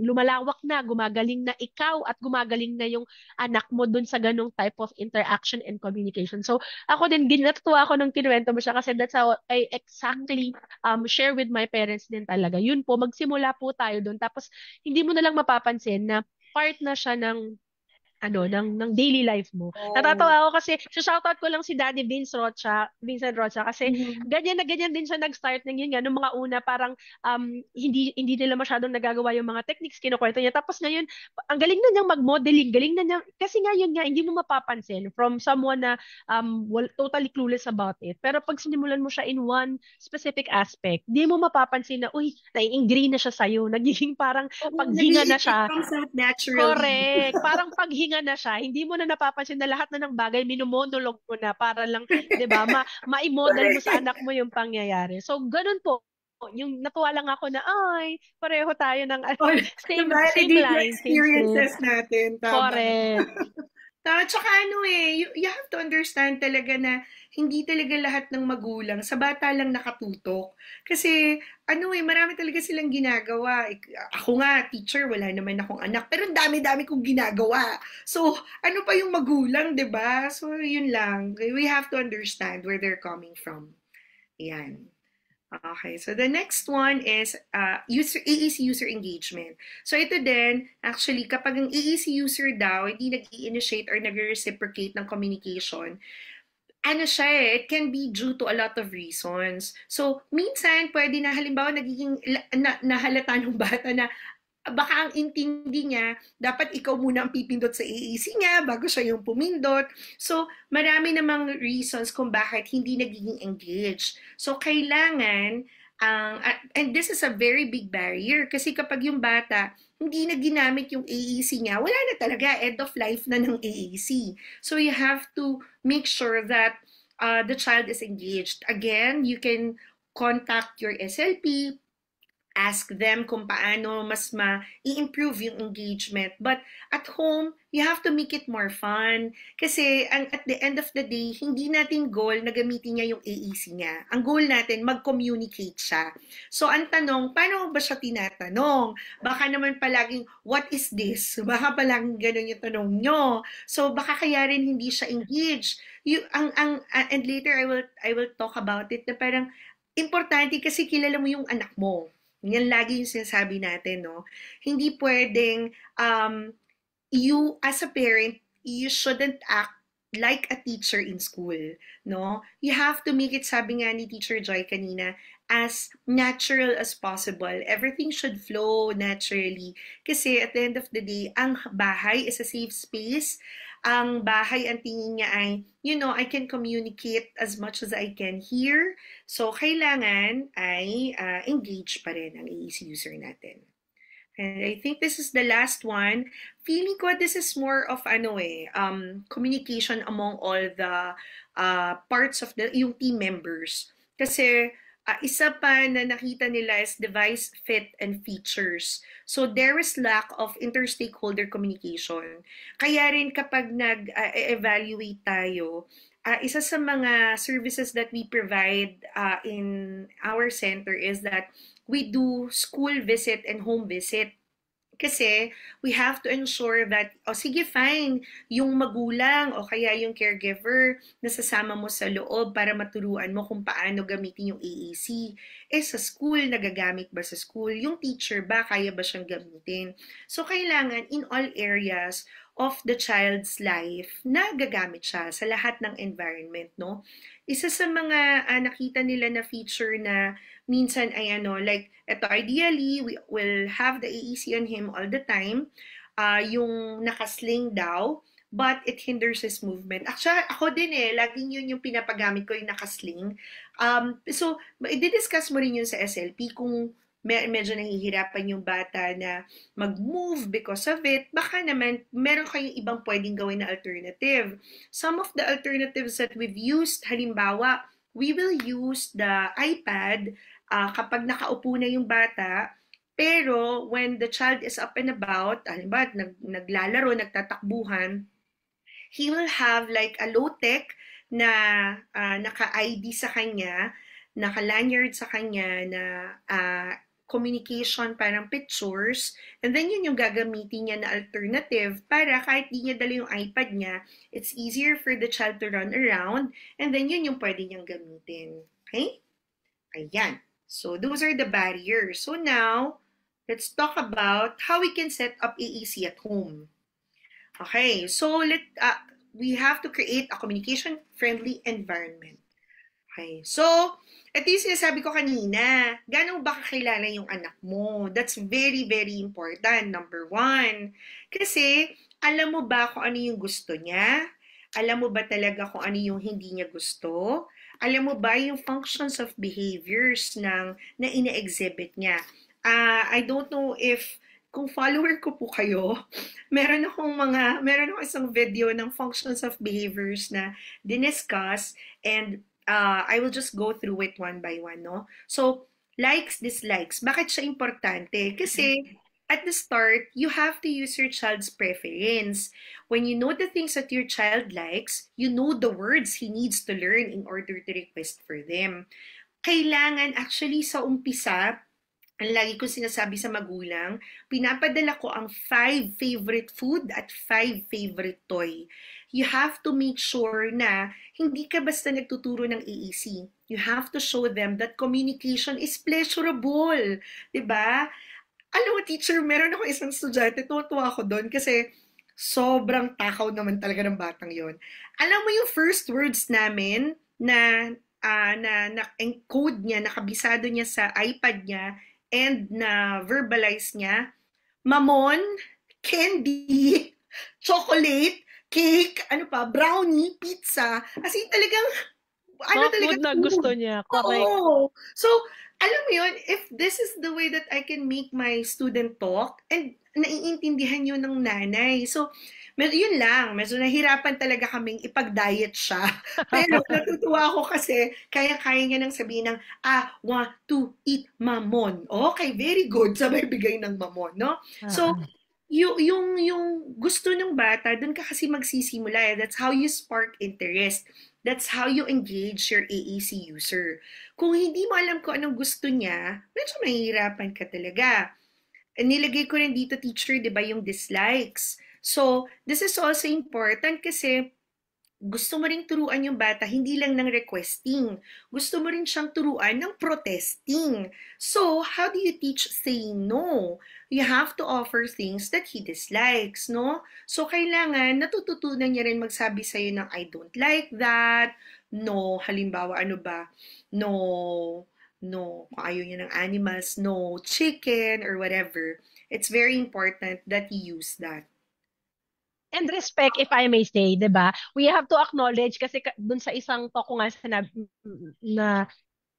lumalawak na, gumagaling na ikaw at gumagaling na yung anak mo doon sa ganong type of interaction and communication. So ako din, natutuwa ako nung kinuwento mo siya kasi that's how I exactly share with my parents din talaga. Yun po, magsimula po tayo doon. Tapos, hindi mo na lang mapapansin na part na siya ng daily life mo. Oh. Natatawa ako kasi, shoutout ko lang si Daddy Vincent Rocha, kasi Mhm. ganyan na ganyan din siya nag-start ng yun nga, nung mga una parang hindi nila masyadong nagagawa yung mga techniques, kinukwento niya. Tapos ngayon, ang galing na niyang mag-modeling, galing na niya, kasi nga yun nga, hindi mo mapapansin from someone na totally clueless about it. Pero pag sinimulan mo siya in one specific aspect, hindi mo mapapansin na, uy, nai-ingrain na siya sa'yo, nagiging parang Oo, paghinga na it siya. comes out naturally. Correct. Parang paghinga na siya, hindi mo na napapansin na lahat na ng bagay minomonolog mo na para lang, 'di ba, ma-model mo Correct. sa anak mo yung pangyayari. So ganun po. Yung natuwa lang ako na ay, pareho tayo ng Oh, same same na-validate yung line, same script. experiences natin. Tama. Correct. Tsaka ano you have to understand talaga na hindi talaga lahat ng magulang sa bata lang nakatutok. Kasi marami talaga silang ginagawa. Ako nga, teacher, wala naman akong anak. Pero ang dami-dami kong ginagawa. So, ano pa yung magulang, 'di ba? So, yun lang. We have to understand where they're coming from. Yan. Okay, so the next one is AEC user engagement. So ito din, actually, kapag ang AEC user daw hindi nag-i-initiate or nag-reciprocate ng communication, ano siya it can be due to a lot of reasons. So, minsan, pwede na halimbawa nagiging nahalata ng bata na baka ang intindi niya, dapat ikaw muna ang pipindot sa AAC niya bago siya yung pumindot. So, marami namang reasons kung bakit hindi nagiging engaged. So, kailangan, and this is a very big barrier kasi kapag yung bata, hindi na ginamit yung AAC niya, wala na talaga, end of life na ng AAC. So, you have to make sure that the child is engaged. Again, you can contact your SLP, ask them kung paano mas ma-improve yung engagement. But at home, you have to make it more fun. Kasi at the end of the day, hindi natin goal na gamitin niya yung AEC niya. Ang goal natin, mag-communicate siya. So ang tanong, paano ba siya tinatanong? Baka naman palaging, what is this? Baka palaging ganun yung tanong nyo. So baka kaya rin hindi siya engaged. And later I will talk about it na parang importante kasi kilala mo yung anak mo. Yan lagi yung sinasabi natin, no? Hindi pwedeng you as a parent, you shouldn't act like a teacher in school, no? You have to make it, sabi nga ni Teacher Joy kanina, as natural as possible. Everything should flow naturally. Kasi at the end of the day, ang bahay is a safe space. Ang bahay, ang tingin niya ay, I can communicate as much as I can here. So, kailangan ay engage pa rin ang AEC user natin. And I think this is the last one. Feeling ko this is more of communication among all the parts of yung team members. Kasi isa pa na nakita nila is device fit and features. So there is lack of inter-stakeholder communication. Kaya rin kapag nag-evaluate tayo, isa sa mga services that we provide in our center is that we do school visit and home visit. Kasi we have to ensure that, sige fine, yung magulang o kaya yung caregiver, nasasama mo sa loob para maturuan mo kung paano gamitin yung AAC. Sa school, nagagamit ba sa school? Yung teacher ba, kaya ba siyang gamitin? So, kailangan in all areas of the child's life, nagagamit siya sa lahat ng environment, no? Isa sa mga nakita nila na feature na minsan ay eto ideally, we will have the AEC on him all the time, yung nakasling daw, but it hinders his movement. Actually, ako din laging yun yung pinapagamit ko, yung nakasling. So, i-discuss mo rin yun sa SLP kung medyo nahihirapan yung bata na mag-move because of it, baka naman meron kayong ibang pwedeng gawin na alternative. Some of the alternatives that we've used, halimbawa, we will use the iPad kapag nakaupo na yung bata, pero when the child is up and about, halimbawa naglalaro, nagtatakbuhan, he will have like a low-tech na naka-ID sa kanya, naka-lanyard sa kanya na communication, parang pictures, and then yun yung gagamitin niya na alternative para kahit di niya dala yung iPad niya, it's easier for the child to run around, and then yun yung pwede niyang gamitin. Okay? Ayan. So, those are the barriers. So now, let's talk about how we can set up AEC at home. Okay, so we have to create a communication-friendly environment. Okay, so ito yung sinasabi ko kanina, gaano ba kakilala yung anak mo? That's very, very important, number one. Kasi, alam mo ba kung ano yung gusto niya? Alam mo ba talaga kung ano yung hindi niya gusto? Alam mo ba yung functions of behaviors na ina-exhibit niya? I don't know if kung follower ko po kayo, meron akong isang video ng functions of behaviors na diniscuss, and I will just go through it one by one, no? So, likes, dislikes. Bakit siya importante? Kasi, at the start, you have to use your child's preference. When you know the things that your child likes, you know the words he needs to learn in order to request for them. Kailangan, actually, sa umpisa, ang lagi ko sinasabi sa magulang, pinapadala ko ang 5 favorite food at 5 favorite toy. You have to make sure na hindi ka basta nagtuturo ng AEC. You have to show them that communication is pleasurable. Diba? Alam mo, teacher, meron ako isang estudyante, tuwa ako doon kasi sobrang takaw naman talaga ng batang yon. Alam mo yung first words namin na encode niya, nakabisado niya sa iPad niya, and na verbalize niya, mamon, candy, chocolate, cake, brownie, pizza. As in talagang, food na gusto niya. Correct. Oo. So, alam mo yun, if this is the way that I can make my student talk, and naiintindihan yun ng nanay. So, yun lang, medyo nahirapan talaga kaming ipag-diet siya. Pero natutuwa ako kasi kaya-kaya niya nang sabihin ng, want to eat mamon. Okay, very good. Sabay bigay ng mamon, no? So, yung gusto ng bata, dun ka kasi magsisimula. That's how you spark interest. That's how you engage your AAC user. Kung hindi mo alam kung anong gusto niya, medyo mahihirapan ka talaga. Nilagay ko rin dito, teacher, di ba, yung dislikes. So, this is also important kasi gusto mo ring turuan yung bata hindi lang ng requesting. Gusto mo rin siyang turuan ng protesting. So, how do you teach saying no? You have to offer things that he dislikes, no? So, kailangan natututunan niya rin magsabi sa'yo ng I don't like that. No, halimbawa, ano ba? No, no, kung ayaw niya ng animals, no chicken or whatever. It's very important that you use that. And respect, if I may say, 'di ba? We have to acknowledge kasi dun sa isang talk ko nga sinabi na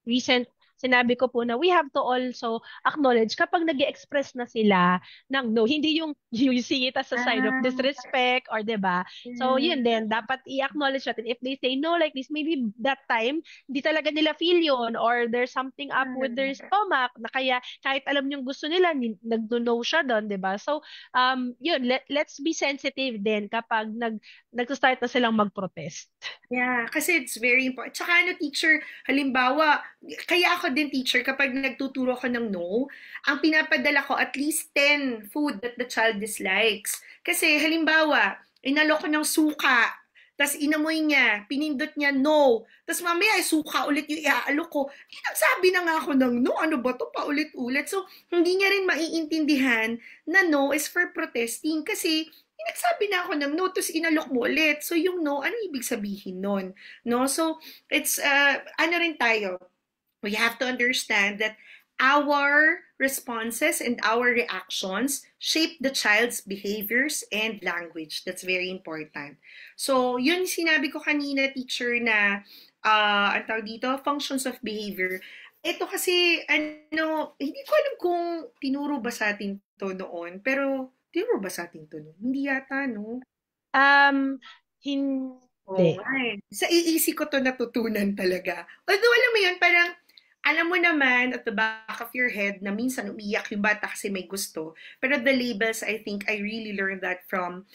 recent, sinabi ko po na we have to also acknowledge kapag nag express na sila ng no, hindi yung you see it as a sign of Ah, disrespect or 'di ba? So yun din, dapat i-acknowledge natin if they say no like this, maybe that time hindi talaga nila feel yun or there's something up with their stomach na kaya kahit alam yung gusto nila, nagno-no siya doon, 'di ba? So yun, let's be sensitive din kapag nag-start na silang mag-protest. yeah, kasi it's very important. Tsaka ano, teacher, halimbawa, kaya ako din teacher, kapag nagtuturo ko ng no, ang pinapadala ko at least 10 food that the child dislikes. Kasi halimbawa, inalok ko ng suka, tas inamoy niya, pinindot niya no, tas mamaya ay suka ulit yung iaalok ko. Nagsabi na nga ako ng no, ano ba to paulit-ulit. So, hindi niya rin maiintindihan na no is for protesting kasi nagsabi na ako ng no, tapos inalok mo ulit. So, yung no, ano ibig sabihin nun? No? So, it's, ano rin tayo, we have to understand that our responses and our reactions shape the child's behaviors and language. That's very important. So, yun sinabi ko kanina, teacher, na, ang tawag dito, functions of behavior. Ito kasi, ano, hindi ko alam kung tinuro ba sa atin to noon, pero tinuro ba sa atin to noon? Hindi yata, no? Um, Oo hindi. nga eh. Sa iisip ko to natutunan talaga. Although alam mo yun, parang alam mo naman at the back of your head na minsan umiyak yung bata kasi may gusto. Pero the labels, I think I really learned that from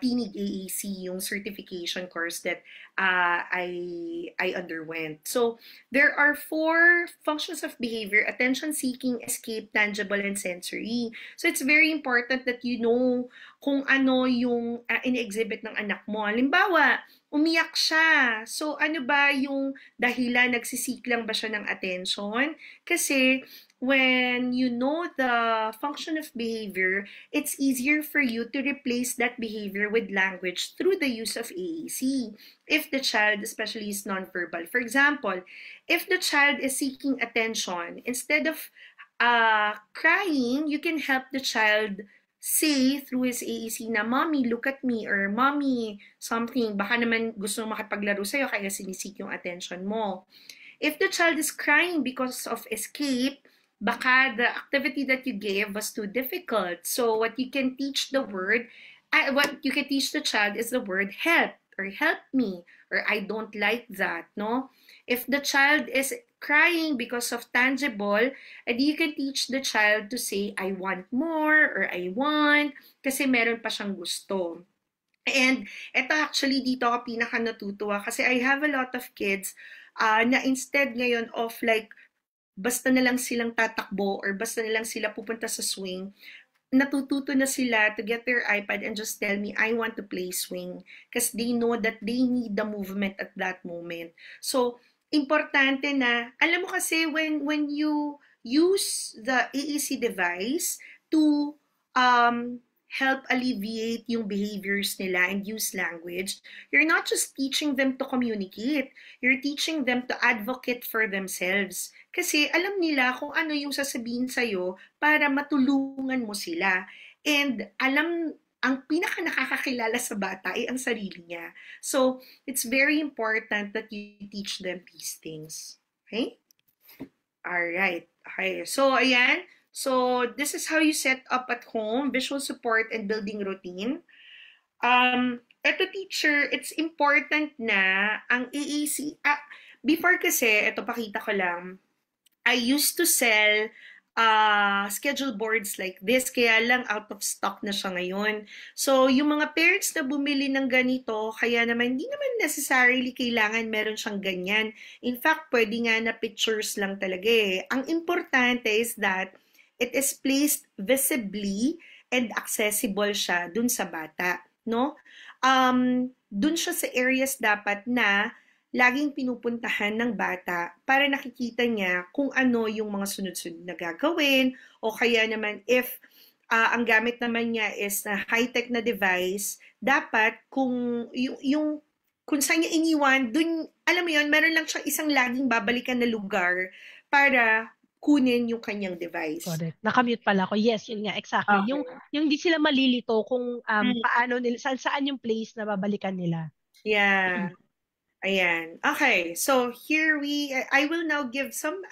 Tinig AAC, yung certification course that I underwent. So, there are 4 functions of behavior: attention seeking, escape, tangible, and sensory. So, it's very important that you know kung ano yung ini-exhibit ng anak mo. Halimbawa, umiyak siya. So, ano ba yung dahilan? Nagsisik lang ba siya ng attention? Kasi, when you know the function of behavior, it's easier for you to replace that behavior with language through the use of AAC. If the child, especially, is nonverbal. For example, if the child is seeking attention, instead of crying, you can help the child say through his AEC na, Mommy, look at me, or Mommy, something. Baka naman gusto makipaglaro sa'yo kaya sinisik yung attention mo. If the child is crying because of escape, baka the activity that you gave was too difficult. So what you can teach the word, what you can teach the child is the word help, or help me, or I don't like that, no? If the child is crying because of tangible, and you can teach the child to say, I want more, or I want, kasi meron pa siyang gusto. And ito actually dito ako pinaka natutuwa kasi I have a lot of kids na instead ngayon of like basta na lang silang tatakbo or basta na lang sila pupunta sa swing, natututo na sila to get their iPad and just tell me, I want to play swing. Because they know that they need the movement at that moment. So, importante na, alam mo kasi when you use the AEC device to help alleviate yung behaviors nila and use language, you're not just teaching them to communicate, you're teaching them to advocate for themselves. Kasi alam nila kung ano yung sasabihin sa'yo para matulungan mo sila. And alam, ang pinaka nakakakilala sa bata ay ang sarili niya. So, it's very important that you teach them these things. Okay? Alright. Okay. So, ayan. So, this is how you set up at home, visual support and building routine. Eto teacher, it's important na ang AAC, before kasi, eto pakita ko lang, I used to sell schedule boards like this, kaya lang out of stock na siya ngayon. So, yung mga parents na bumili ng ganito, kaya naman, hindi naman necessarily kailangan meron siyang ganyan. In fact, pwede nga na pictures lang talaga eh. Ang importante is that it is placed visibly and accessible siya dun sa bata, no? dun siya sa areas dapat na laging pinupuntahan ng bata para nakikita niya kung ano yung mga sunod-sunod na gagawin o kaya naman if ang gamit naman niya is na high-tech na device, dapat kung yung kung saan niya iniwan, dun, alam mo yun, meron lang siyang isang laging babalikan na lugar para kunin yung kanyang device. Correct. Nakamute pala ako. Yes, yun nga, exactly. Okay. Yung di sila malilito kung Mm, paano nila, saan yung place na babalikan nila. yeah. Ayan. Okay. So here I will now give some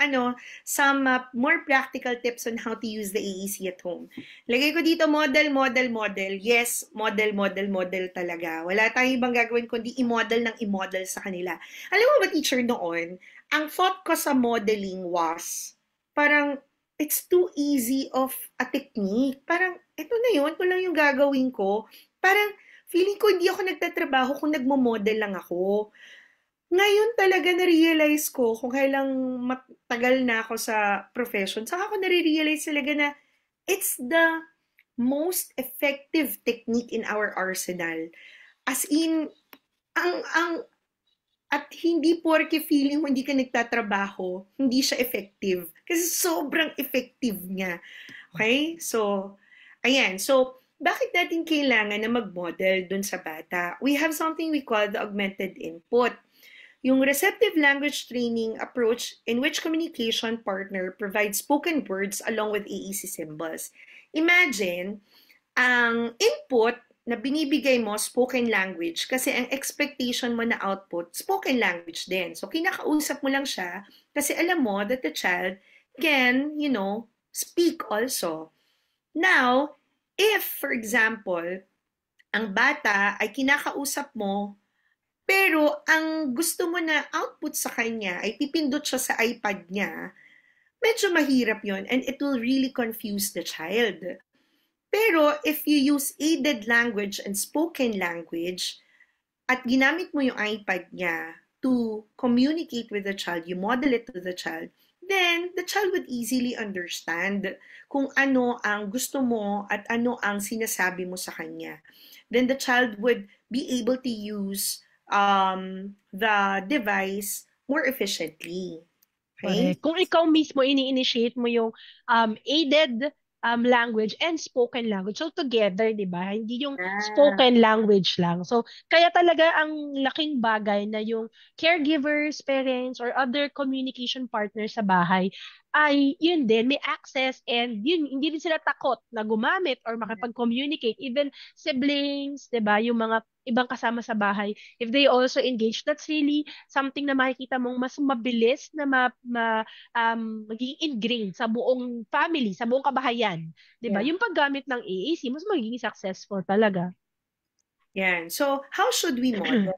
more practical tips on how to use the AEC at home. Lagay ko dito model, model, model. Yes, model, model, model talaga. Wala tayong ibang gagawin kundi i-model ng i-model sa kanila. Alam mo ba, teacher, noon, ang thought ko sa modeling was, parang, it's too easy of a technique. Parang, ito na yun, ito lang yung gagawin ko. Parang, feeling ko hindi ako nagtatrabaho kung nagmo-model lang ako. Ngayon talaga na-realize ko kung kailang matagal na ako sa profession, saka ako na-realize talaga na it's the most effective technique in our arsenal. As in, ang at hindi porke feeling mo hindi ka nagtatrabaho, hindi siya effective. Kasi sobrang effective niya. Okay? So, ayan. So, bakit natin kailangan na mag-model dun sa bata? We have something we call the augmented input. Yung receptive language training approach in which communication partner provides spoken words along with AEC symbols. Imagine, ang input na binibigay mo, spoken language, kasi ang expectation mo na output, spoken language din. So, kinakausap mo lang siya kasi alam mo that the child can, speak also. Now, if, for example, ang bata ay kinakausap mo pero ang gusto mo na output sa kanya ay pipindot siya sa iPad niya, medyo mahirap yon and it will really confuse the child. Pero if you use aided language and spoken language at ginamit mo yung iPad niya to communicate with the child, you model it to the child, then the child would easily understand kung ano ang gusto mo at ano ang sinasabi mo sa kanya. Then the child would be able to use the device more efficiently. Okay? Correct. Kung ikaw mismo ini-initiate mo yung aided language and spoken language. So together, 'di ba? Hindi yung Yeah. spoken language lang. So kaya talaga ang laking bagay na yung caregivers, parents or other communication partners sa bahay ay yun din may access and yun hindi din sila takot na gumamit or makipag-communicate even siblings, 'di ba? Yung mga ibang kasama sa bahay, if they also engage, that's really something na makikita mong mas mabilis na magiging ingrained sa buong family, sa buong kabahayan. 'Di ba? Yeah. Yung paggamit ng AAC, mas magiging successful talaga. Yan. So, how should we model?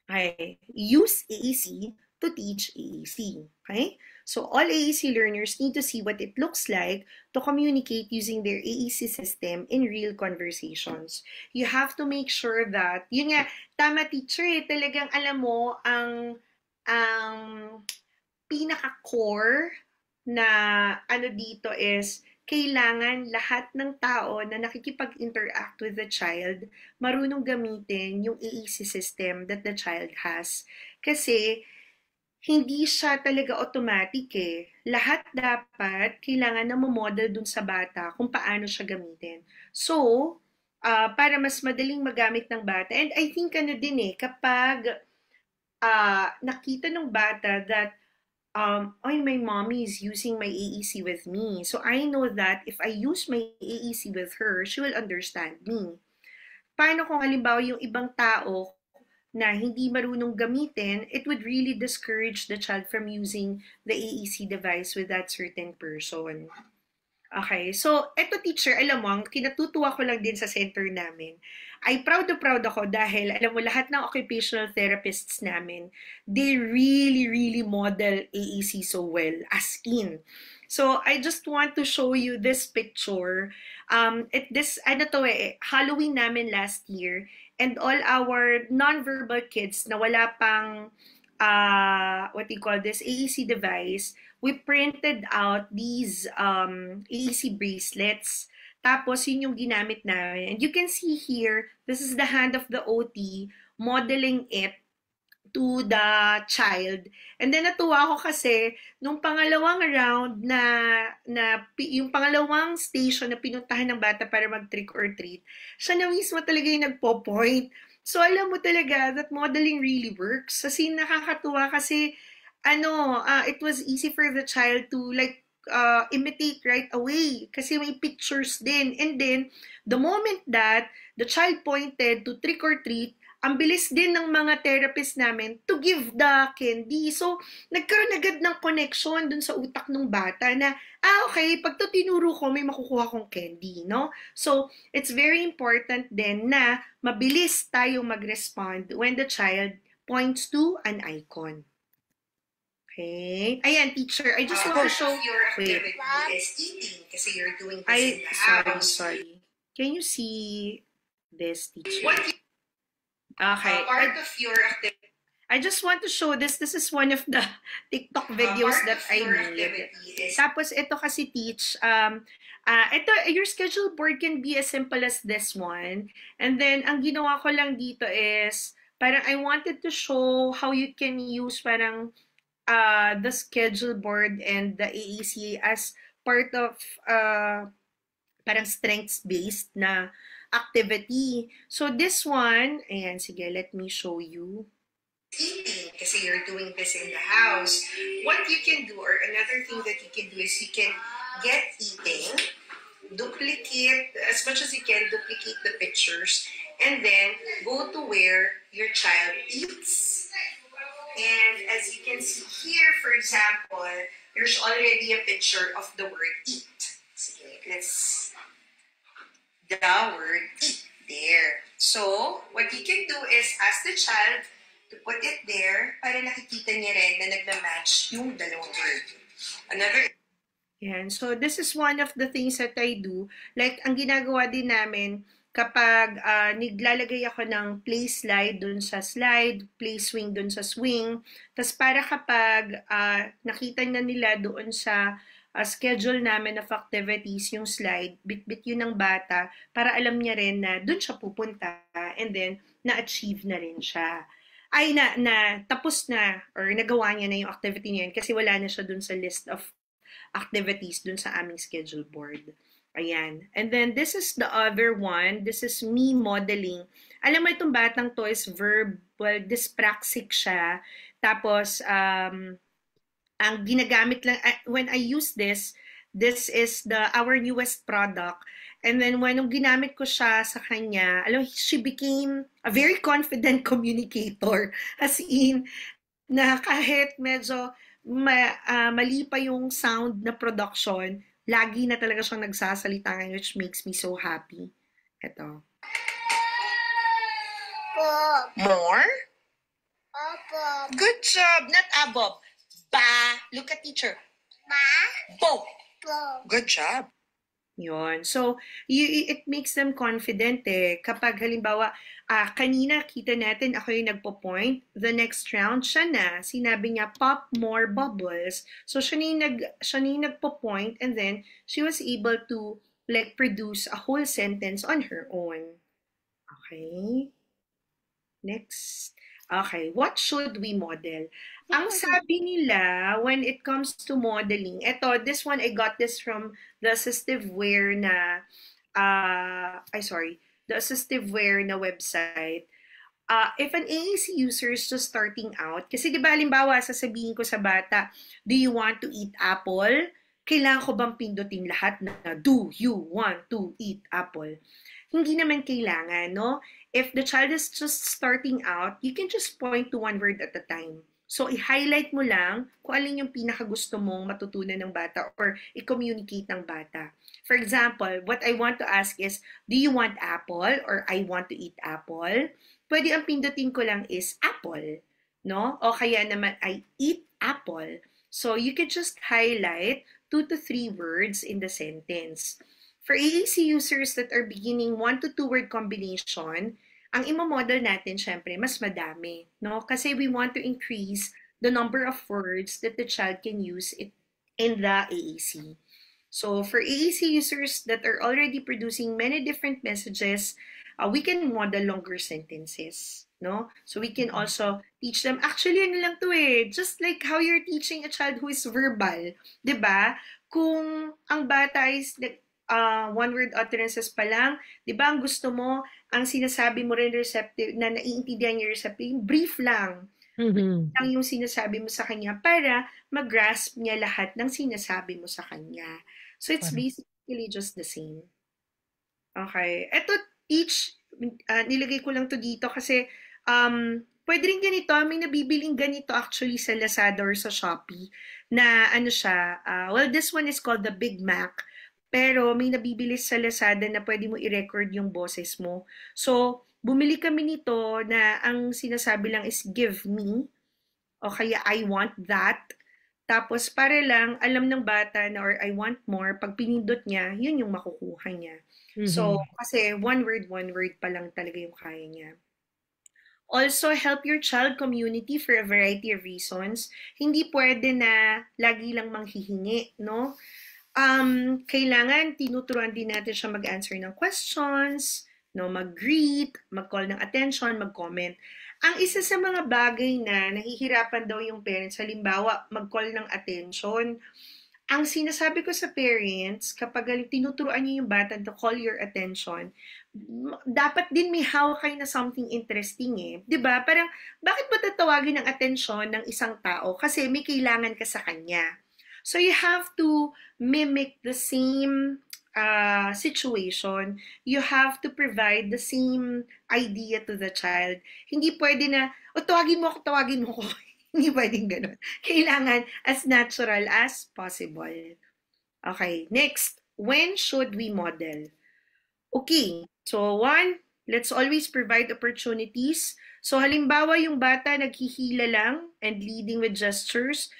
Okay. Use AEC to teach AEC. Okay? So, all AEC learners need to see what it looks like to communicate using their AEC system in real conversations. You have to make sure that, yun nga, tama teacher, talagang alam mo, ang pinaka-core na ano dito is kailangan lahat ng tao na nakikipag-interact with the child marunong gamitin yung AEC system that the child has. Kasi hindi siya talaga automatic eh. Lahat dapat kailangan na model dun sa bata kung paano siya gamitin. So, para mas madaling magamit ng bata, and I think ano din eh, kapag nakita ng bata that my mommy is using my AEC with me. So I know that if I use my AEC with her, she will understand me. Paano kung halimbawa yung ibang tao na hindi marunong gamitin, it would really discourage the child from using the AEC device with that certain person. Okay, so eto teacher, alam mo, ang kinatutuwa ko lang din sa center namin, ay proud na proud ako dahil alam mo lahat ng occupational therapists namin, they really, really model AEC so well, as in. So I just want to show you this picture. Halloween namin last year, and all our non-verbal kids na wala pang what do you call this AEC device, we printed out these AEC bracelets. Tapos, yun yung ginamit namin. And you can see here, this is the hand of the OT modeling it to the child. And then natuwa ako kasi nung pangalawang round yung pangalawang station na pinuntahan ng bata para mag trick or treat, siya na mismo talaga yung nagpo-point. So alam mo talaga that modeling really works. Kasi nakakatuwa kasi it was easy for the child to imitate right away kasi may pictures din. And then the moment that the child pointed to trick or treat, ang bilis din ng mga therapist namin to give the candy. So, nagkaroon agad ng connection dun sa utak ng bata na, okay, pag to tinuro ko, may makukuha kong candy, no? So, it's very important din na mabilis tayong mag-respond when the child points to an icon. Okay. Ayan, teacher, I just want to show... Your activity is eating kasi you're doing this in the house. Sorry. Can you see this, teacher? What Okay. part of your activity? I just want to show this. This is one of the TikTok videos that I made. Tapos ito kasi teach, your schedule board can be as simple as this one. And then, ang ginawa ko lang dito is, parang I wanted to show how you can use parang the schedule board and the AAC as part of parang strengths-based na activity. So this one, ayan, sige, let me show you. Eating kasi you're doing this in the house. What you can do, or another thing that you can do is you can get eating, duplicate, as much as you can, duplicate the pictures, and then go to where your child eats. And as you can see here, for example, there's already a picture of the word eat. Sige, let's the word eat there. So, what you can do is ask the child to put it there para nakikita niya rin na nagma-match yung dalawang word. Another... Yan. So, this is one of the things that I do. Like, ang ginagawa din namin, kapag naglalagay ako ng play slide dun sa slide, play swing dun sa swing, tas para kapag nakita na nila doon sa schedule namin of activities, yung slide, bit-bit yun ng bata para alam niya rin na dun siya pupunta and then na-achieve na rin siya. Ay, tapos na or nagawa niya na yung activity niya kasi wala na siya dun sa list of activities dun sa aming schedule board. Ayan. And then this is the other one. This is me modeling. Alam mo itong batang to is verbal dyspraxic siya. Tapos, ang ginagamit lang, when I use this is our newest product. And then when ginamit ko siya sa kanya, she became a very confident communicator. As in, na kahit medyo mali pa yung sound na production, lagi na talaga siyang nagsasalita ngayon, which makes me so happy. Ito. Bob. More? Bob. Good job. Not abob. Ba. Look at teacher. Ba. Bo. Bo. Good job. Yun. So, it makes them confident eh. Kapag halimbawa, kanina kita natin ako yung nagpo-point, the next round siya na, sinabi niya, pop more bubbles. So, siya na yung nagpo-point and then she was able to produce a whole sentence on her own. Okay. Next. Okay, what should we model? Ang sabi nila, when it comes to modeling, this one, I got this from the assistive wear na, the assistive wear na website. If an AAC user is just starting out, kasi di ba, halimbawa, sasabihin ko sa bata, do you want to eat apple? Kailangan ko bang pindutin lahat na, do you want to eat apple? Hindi naman kailangan, no? If the child is just starting out, you can just point to one word at a time. So, i-highlight mo lang kung alin yung pinakagusto mong matutunan ng bata or i-communicate ng bata. For example, what I want to ask is, do you want apple or I want to eat apple? Pwede ang pindutin ko lang is apple, no? O kaya naman, I eat apple. So, you can just highlight 2 to 3 words in the sentence. For AAC users that are beginning 1 to 2 word combination, ang imo-model natin, syempre, mas madami, no? Kasi we want to increase the number of words that the child can use in the AAC. So for AAC users that are already producing many different messages, we can model longer sentences. No? So we can also teach them, actually ano lang to just like how you're teaching a child who is verbal. 'Di ba? Kung ang bata is one-word utterances pa lang, 'di ba ang gusto mo, ang sinasabi mo rin receptive, na naiintindihan niya receptive, brief lang. Mhm. Lang yung sinasabi mo sa kanya para mag-grasp niya lahat ng sinasabi mo sa kanya. So it's Correct. basically just the same. Okay. Eto, teach, nilagay ko lang to dito kasi pwede rin ganito, may nabibiling ganito actually sa Lazada or sa Shopee na ano siya, well, this one is called the Big Mac, pero may nabibili sa Lazada na pwede mo i-record yung boses mo. So, bumili kami nito na ang sinasabi lang is give me o kaya I want that. Tapos para lang alam ng bata na or I want more, pag pinindot niya, yun yung makukuha niya. So, Mhm. kasi one word pa lang talaga yung kaya niya. Also, help your child community for a variety of reasons. Hindi pwede na lagi lang manghihingi, no? Kailangan tinuturuan din natin siya mag-answer ng questions, no, mag-greet, mag-call ng attention, mag-comment. Ang isa sa mga bagay na nahihirapan daw yung parents, halimbawa, mag-call ng attention, ang sinasabi ko sa parents, kapag tinuturuan niyo yung bata to call your attention, dapat din may hawak na something interesting eh. 'Di ba? Parang, bakit ba tatawagin ng atensyon ng isang tao? Kasi may kailangan ka sa kanya. So you have to mimic the same situation. You have to provide the same idea to the child. Hindi pwede na, o tawagin mo ako, tawagin mo ko. Hindi pwedeng ganun. Kailangan as natural as possible. Okay, next. When should we model? Okay, so one, let's always provide opportunities. So halimbawa yung bata naghihila lang and leading with gestures,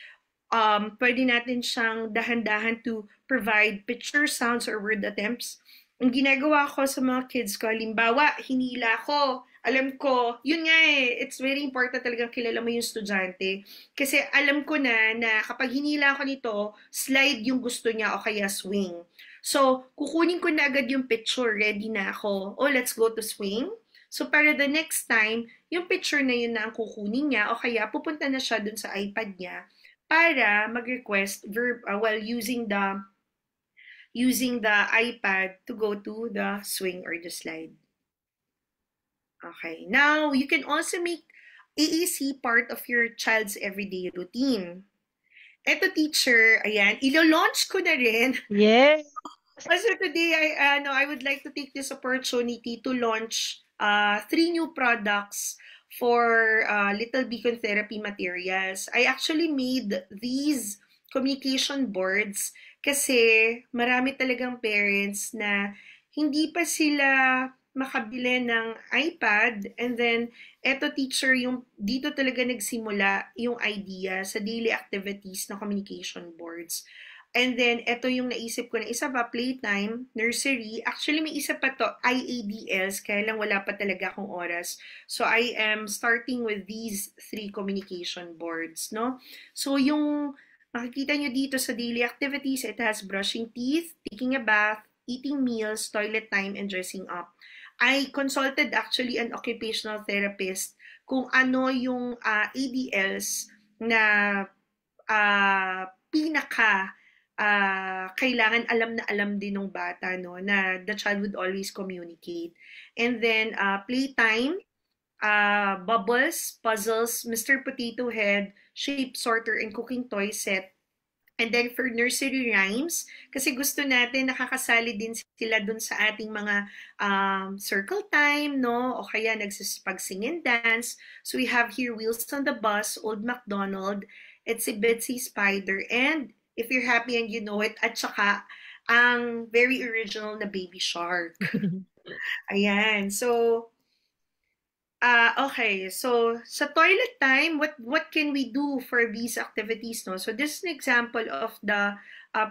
pwede natin siyang dahan-dahan to provide picture, sounds, or word attempts. Ang ginagawa ko sa mga kids ko, halimbawa, hinila ko, alam ko, yun nga it's very important talagang kilala mo yung estudyante. Kasi alam ko na kapag hinila ko nito, slide yung gusto niya o kaya swing. So, kukunin ko na agad yung picture, ready na ako. Oh, let's go to swing. So, para the next time, yung picture na yun na ang kukunin niya o kaya pupunta na siya dun sa iPad niya para mag-request while using the iPad to go to the swing or the slide. Okay. Now, you can also make AAC part of your child's everyday routine. Eto teacher, ayan, ilo-launch ko na rin. Yes. So today, I would like to take this opportunity to launch 3 new products for Little Beacon Therapy materials. I actually made these communication boards kasi marami talagang parents na hindi pa sila makabili ng iPad, and then eto teacher, yung dito talaga nagsimula yung idea sa daily activities na communication boards. And then, ito yung naisip ko na isa pa, playtime, nursery. Actually, may isa pa to, IADLs, kaya lang wala pa talaga akong oras. So, I am starting with these 3 communication boards, no? So, yung makikita nyo dito sa daily activities, it has brushing teeth, taking a bath, eating meals, toilet time, and dressing up. I consulted actually an occupational therapist kung ano yung ADLs na pinaka kailangan alam na alam din ng bata, no, na the child would always communicate. And then, playtime, bubbles, puzzles, Mr. Potato Head, shape sorter, and cooking toy set. And then for nursery rhymes, kasi gusto natin nakakasali din sila dun sa ating mga circle time, no? O kaya nagsisipag-sing and dance. So we have here Wheels on the Bus, Old MacDonald, Itsy Bitsy Spider, and If You're Happy and You Know It, at saka ang very original na Baby Shark. Ayan. So, okay. So, sa toilet time, what can we do for these activities, no? So, this is an example of the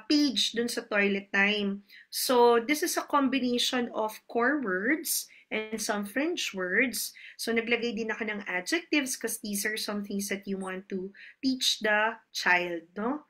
page dun sa toilet time. So, this is a combination of core words and some French words. So, naglagay din ako ng adjectives because these are some things that you want to teach the child, no?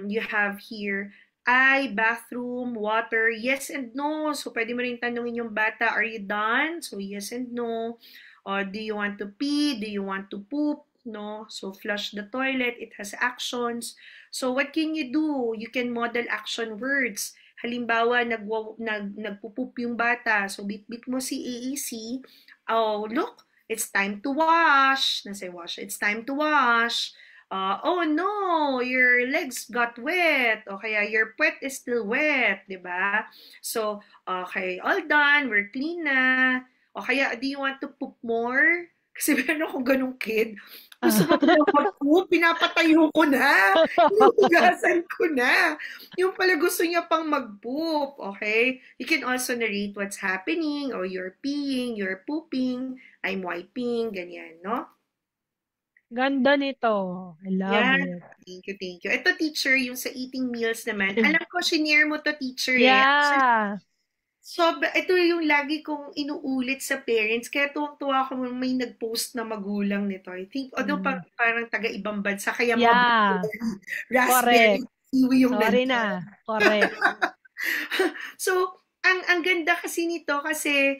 You have here eye, bathroom, water, yes and no. So, pwede mo rin tanungin yung bata, are you done? So, yes and no. Or do you want to pee? Do you want to poop? No. So, flush the toilet. It has actions. So, what can you do? You can model action words. Halimbawa, nagpupoop yung bata. So, bit-bit mo si AEC. Oh, look, it's time to wash. Nasa wash. It's time to wash. Oh no, your legs got wet. O kaya your puwet is still wet, di ba? So, okay, all done, we're clean na. O kaya, do you want to poop more? Kasi meron akong ganong kid. Gusto mo na mag-poop, pinapatayo ko na. Hinuhugasan ko na. Yung pala gusto niya pang mag-poop, okay? You can also narrate what's happening, or you're peeing, you're pooping, I'm wiping, ganyan, no? Ganda nito. I love Yan. it. Thank you, thank you. Ito, teacher, yung sa eating meals naman. Alam ko, shinare mo to, teacher, eh. Yeah. So, ito yung lagi kong inuulit sa parents. Kaya tuwang-tuwa ako nung may nag-post na magulang nito. I think, although parang taga-ibang bansa, kaya mga Yeah. raspberry, kiwi yung Sorry nandun. na. Correct. So, ang ganda kasi nito kasi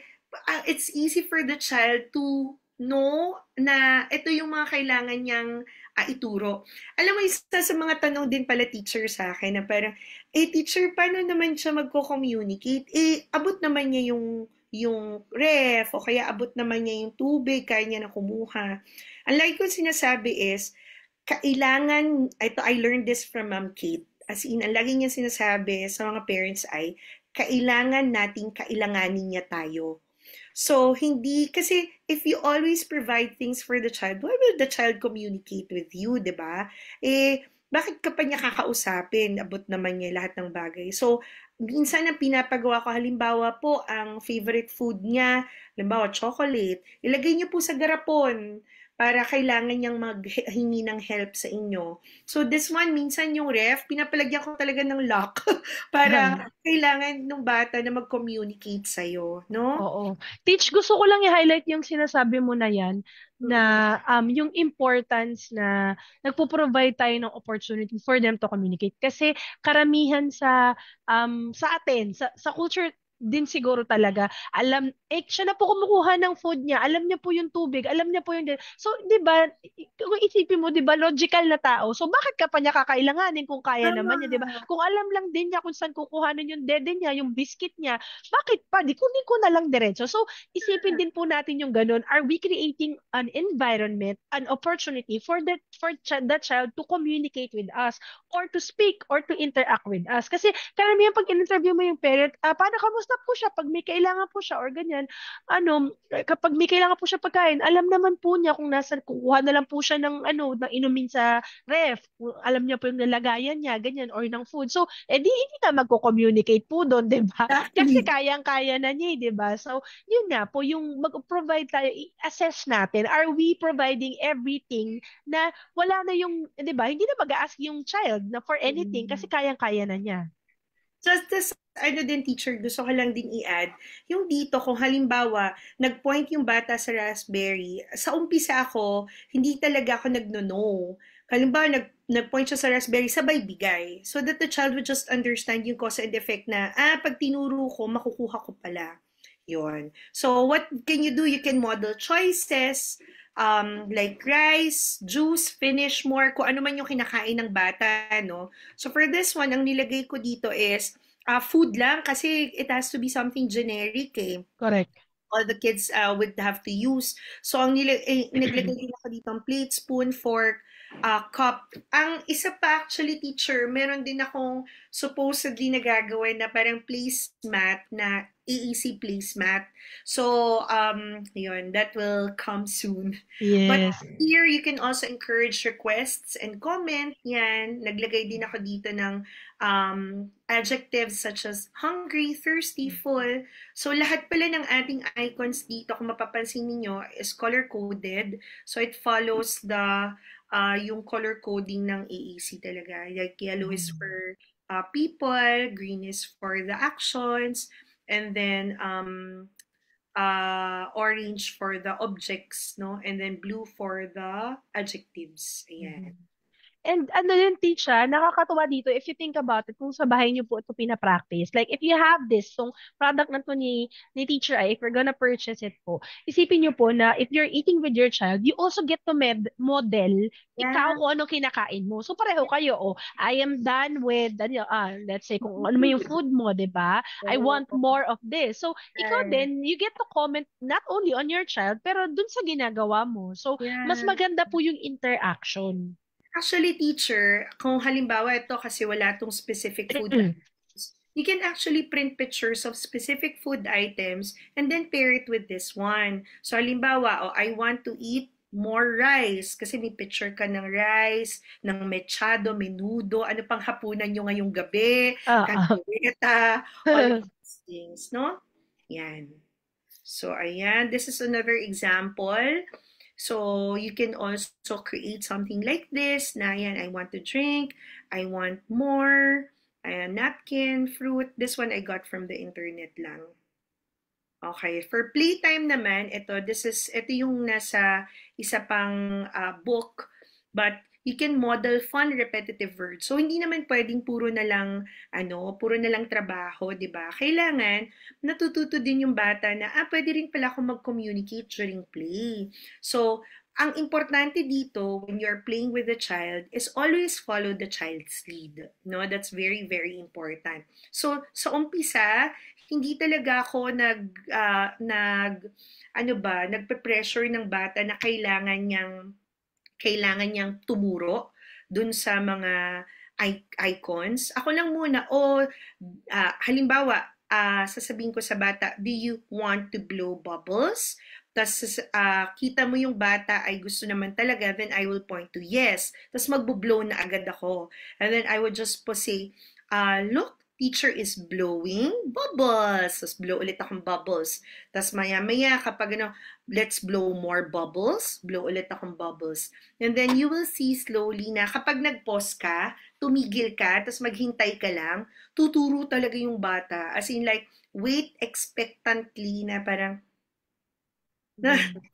it's easy for the child to know na ito yung mga kailangan niyang ituro. Alam mo, isa sa mga tanong din pala teacher sa akin na parang, teacher, paano naman siya magko-communicate? Abot naman niya yung ref o kaya abot naman niya yung tubig, kaya niya na kumuha. Ang lagi kong sinasabi is, kailangan, ito, I learned this from Ma'am Kate. As in, ang lagi niya sinasabi sa mga parents ay, kailangan nating kailanganin niya tayo. So, hindi, kasi if you always provide things for the child, why will the child communicate with you, di ba? Bakit ka pa niya kakausapin? Abot naman niya lahat ng bagay. So, minsan ang pinapagawa ko, halimbawa po, ang favorite food niya, halimbawa chocolate, ilagay niyo po sa garapon para kailangan niyang maghingi ng help sa inyo. So, this one, minsan yung ref, pinapalagyan ko talaga ng lock para kailangan ng bata na mag-communicate sa'yo, no? Oo. Teach, gusto ko lang i-highlight yung sinasabi mo na yan, na yung importance na nagpo-provide tayo ng opportunity for them to communicate. Kasi karamihan sa atin, sa culture din siguro talaga, siya na po kumukuha ng food niya, alam niya po yung tubig, alam niya po yung, so, di ba, kung isipin mo, di ba, logical na tao, so bakit ka pa niya kakailanganin kung kaya naman niya, di ba? Kung alam lang din niya kung saan kukuhanin yung dede niya, yung biscuit niya, bakit pa? Di kunin ko na lang diretso. So, isipin din po natin yung ganun. Are we creating an environment, an opportunity for the child to communicate with us or to speak or to interact with us? Kasi karamihan pag in-interview mo yung parent, paano kamusta po siya pag may kailangan po siya or ganyan, kapag may kailangan po siya pagkain, alam naman po niya kung nasa, kukuha na lang po siya ng ng inumin sa ref. Alam niya po yung nalagayan niya, ganyan, or ng food. So, hindi na magko-communicate po doon, di ba? Kasi kayang-kaya na niya, di ba? So, yun nga po, yung mag-provide tayo, i-assess natin, are we providing everything na wala na yung, di ba? Hindi na mag-ask yung child na for anything kasi kayang-kaya na niya. Just ano din, teacher, gusto ko lang din i-add, yung dito, kung halimbawa, nag-point yung bata sa raspberry, sa umpisa ako, hindi talaga ako nagno-no. Halimbawa, nag-point siya sa raspberry, sabay bigay. So that the child would just understand yung cause and effect na, pag tinuro ko, makukuha ko pala. Yun. So what can you do? You can model choices, like rice, juice, finish more, kung ano man yung kinakain ng bata, no? So for this one, ang nilagay ko dito is food lang kasi it has to be something generic eh. Correct. All the kids would have to use. So ang naglagay din ako dito ang plate, spoon, fork, cup. Ang isa pa actually, teacher, meron din akong supposedly nagagawin na parang placemat na AEC placemat. So, yun, that will come soon. Yes. But here, you can also encourage requests and comment. Yan, naglagay din ako dito ng adjectives such as hungry, thirsty, full. So, lahat pala ng ating icons dito, kung mapapansin niyo is color-coded. So, it follows yung color coding ng AEC talaga. Like, yellow is for people, green is for the actions, and then orange for the objects, no? And then blue for the adjectives. Ayan. And ano din, teacher, nakakatuwa dito if you think about it, kung sa bahay niyo po ito pinapractice. Like, if you have this, tong product na to ni teacher ay, if you're gonna purchase it po, isipin niyo po na if you're eating with your child, you also get to model ikaw Yeah. kung ano kinakain mo. So, pareho kayo. Oh, I am done with, ano, let's say, kung ano mo yung food mo, di ba? I want Oh, more of this. So, ikaw right. din, you get to comment not only on your child, pero dun sa ginagawa mo. So, mas Yeah. maganda po yung interaction. Actually, teacher, kung halimbawa ito kasi wala tong specific food items, you can actually print pictures of specific food items and then pair it with this one. So halimbawa, oh, I want to eat more rice kasi may picture ka ng rice, ng mechado, menudo, ano pang hapunan nyo ngayong gabi, caldereta, all of these things, no? Yan. So, ayan, this is another example. So, you can also create something like this. Na yan, I want to drink. I want more. Ayan, napkin, fruit. This one I got from the internet lang. Okay, for playtime naman, ito yung nasa isa pang book, but you can model fun repetitive words. So hindi naman pwedeng puro na lang trabaho, 'di ba? Kailangan natututo din yung bata na pwede rin pala ako mag-communicate during play. So ang importante dito when you're playing with the child is always follow the child's lead. No, that's very very important. So sa umpisa, hindi talaga ako nagpe-pressure ng bata na kailangan niyang tumuro dun sa mga icons. Ako lang muna, halimbawa, sasabihin ko sa bata, do you want to blow bubbles? Tapos kita mo yung bata ay gusto naman talaga, then I will point to yes. Tapos magbo-blow na agad ako. And then I would just say, look, teacher is blowing bubbles. Tapos blow ulit akong bubbles. Tapos maya-maya kapag let's blow more bubbles, blow ulit akong bubbles. And then you will see slowly na kapag nag-pause ka, tumigil ka, tapos maghintay ka lang, tuturo talaga yung bata. As in like, wait expectantly na parang,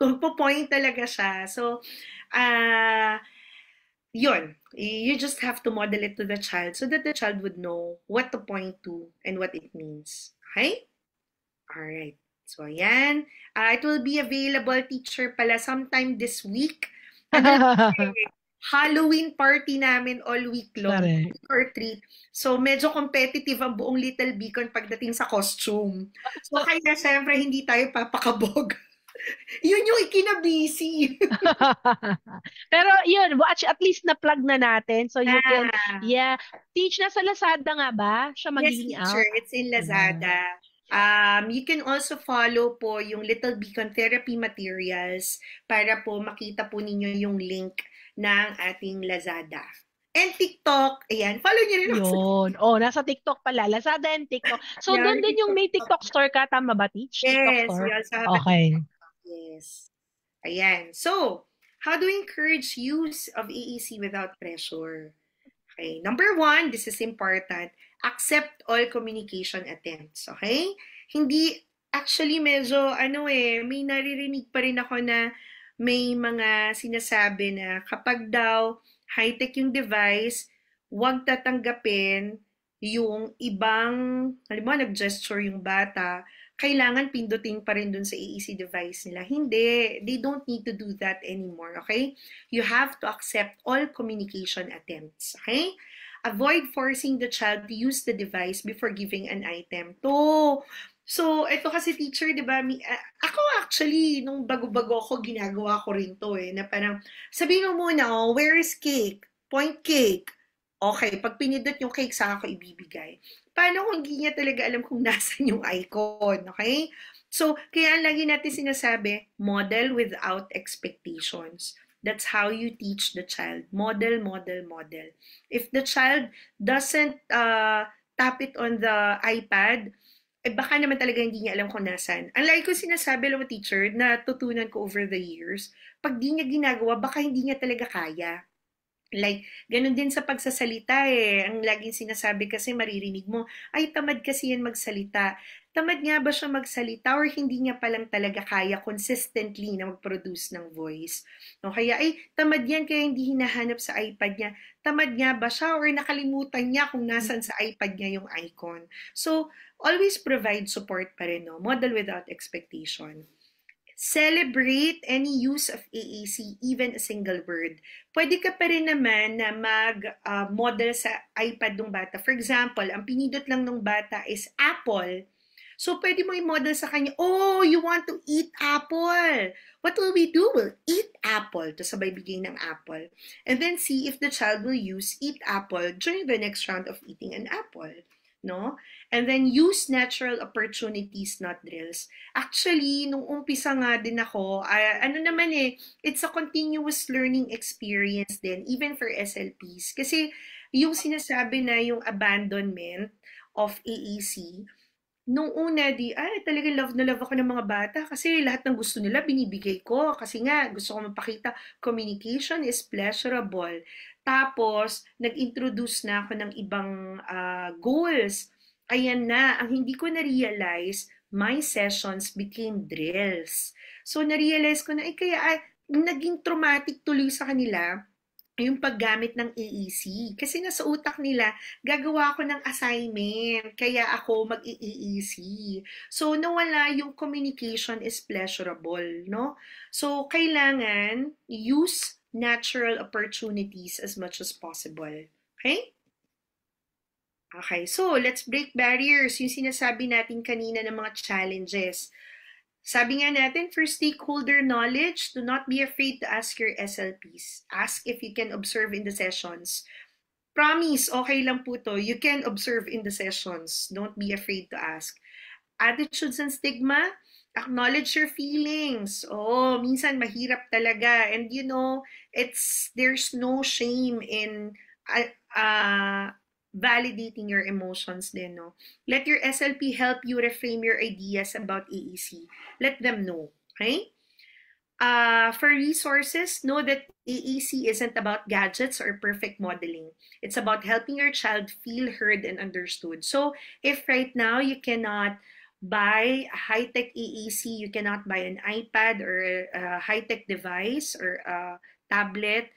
po-point talaga siya. So, yun, you just have to model it to the child so that the child would know what to point to and what it means. Okay? Alright. So, ayan. It will be available, teacher, pala sometime this week. Halloween party namin all week long. Trick or treat. So, medyo competitive ang buong Little Beacon pagdating sa costume. So, kaya syempre hindi tayo papakabog. Yun yung ikinabisi. Pero yun, watch, at least na-plug na natin. So you can, teach na sa Lazada nga ba? Siya magiging yes, teacher. out? It's in Lazada. You can also follow po yung Little Beacon Therapy Materials para po makita po ninyo yung link ng ating Lazada. And TikTok, ayan, follow niyo rin ako. Yun. Nasa TikTok pala. Lazada and TikTok. So, doon din yung may TikTok store ka, tama ba, Teach? Yes, TikTok store? we also have okay. Yes. Ayan. So, how do we encourage use of AEC without pressure? Okay. Number one, this is important. Accept all communication attempts. Okay? Hindi, actually medyo, may naririnig pa rin ako na may mga sinasabi na kapag daw high-tech yung device, huwag tatanggapin yung ibang, halimbawa nag-gesture yung bata, kailangan pindutin pa rin dun sa AEC device nila. Hindi. They don't need to do that anymore, okay? You have to accept all communication attempts, okay? Avoid forcing the child to use the device before giving an item. So, ito kasi teacher, di ba? Ako actually, nung bago-bago ako, ginagawa ko rin to na parang, sabihin mo muna, where is cake? Point cake. Okay, pag pinindot yung cake, saan ako ibibigay? Paano kung hindi niya talaga alam kung nasan yung icon, okay? So, kaya lagi natin sinasabi, model without expectations. That's how you teach the child. Model, model, model. If the child doesn't tap it on the iPad, baka naman talaga hindi niya alam kung nasan. Ang lagi ko sinasabi, alam mo teacher, natutunan ko over the years, pag di niya ginagawa, baka hindi niya talaga kaya. Like, ganun din sa pagsasalita Ang laging sinasabi kasi maririnig mo, ay tamad kasi yan magsalita. Tamad nga ba siya magsalita or hindi niya palang talaga kaya consistently na mag-produce ng voice? No, kaya ay tamad yan kaya hindi hinahanap sa iPad niya. tamad nga ba siya or nakalimutan niya kung nasan sa iPad niya yung icon. So, always provide support pa rin, no? Model without expectation. Celebrate any use of AAC, even a single word. Pwede ka pa rin naman na mag-model sa iPad ng bata. For example, ang pinindot lang ng bata is apple. So, pwede mo i-model sa kanya, oh, you want to eat apple. What will we do? We'll eat apple. To sabay bigay ng apple. And then see if the child will use eat apple during the next round of eating an apple. No? And then use natural opportunities, not drills. Actually, nung umpisa nga din ako, it's a continuous learning experience din, even for SLPs. Kasi yung sinasabi na yung abandonment of AAC, nung una talaga love na love ako ng mga bata kasi lahat ng gusto nila binibigay ko kasi nga gusto ko mapakita communication is pleasurable. Tapos, nag-introduce na ako ng ibang goals. Ayan na, ang hindi ko na-realize, my sessions became drills. So, na-realize ko na, naging traumatic tuloy sa kanila yung paggamit ng AEC. Kasi nga sa utak nila, gagawa ako ng assignment, kaya ako mag-AEC. So, nawala yung communication is pleasurable, no? So, kailangan use natural opportunities as much as possible. Okay? Okay, so let's break barriers. Yung sinasabi natin kanina ng mga challenges. Sabi nga natin, for stakeholder knowledge, do not be afraid to ask your SLPs. Ask if you can observe in the sessions. Promise, okay lang po to. You can observe in the sessions. Don't be afraid to ask. Attitudes and stigma, acknowledge your feelings. Oh, minsan mahirap talaga. And you know, there's no shame in validating your emotions din, no? Let your SLP help you reframe your ideas about AEC. Let them know, okay? For resources, know that AEC isn't about gadgets or perfect modeling. It's about helping your child feel heard and understood. So, if right now you cannot buy a high-tech AEC, you cannot buy an iPad or a high-tech device or a tablet,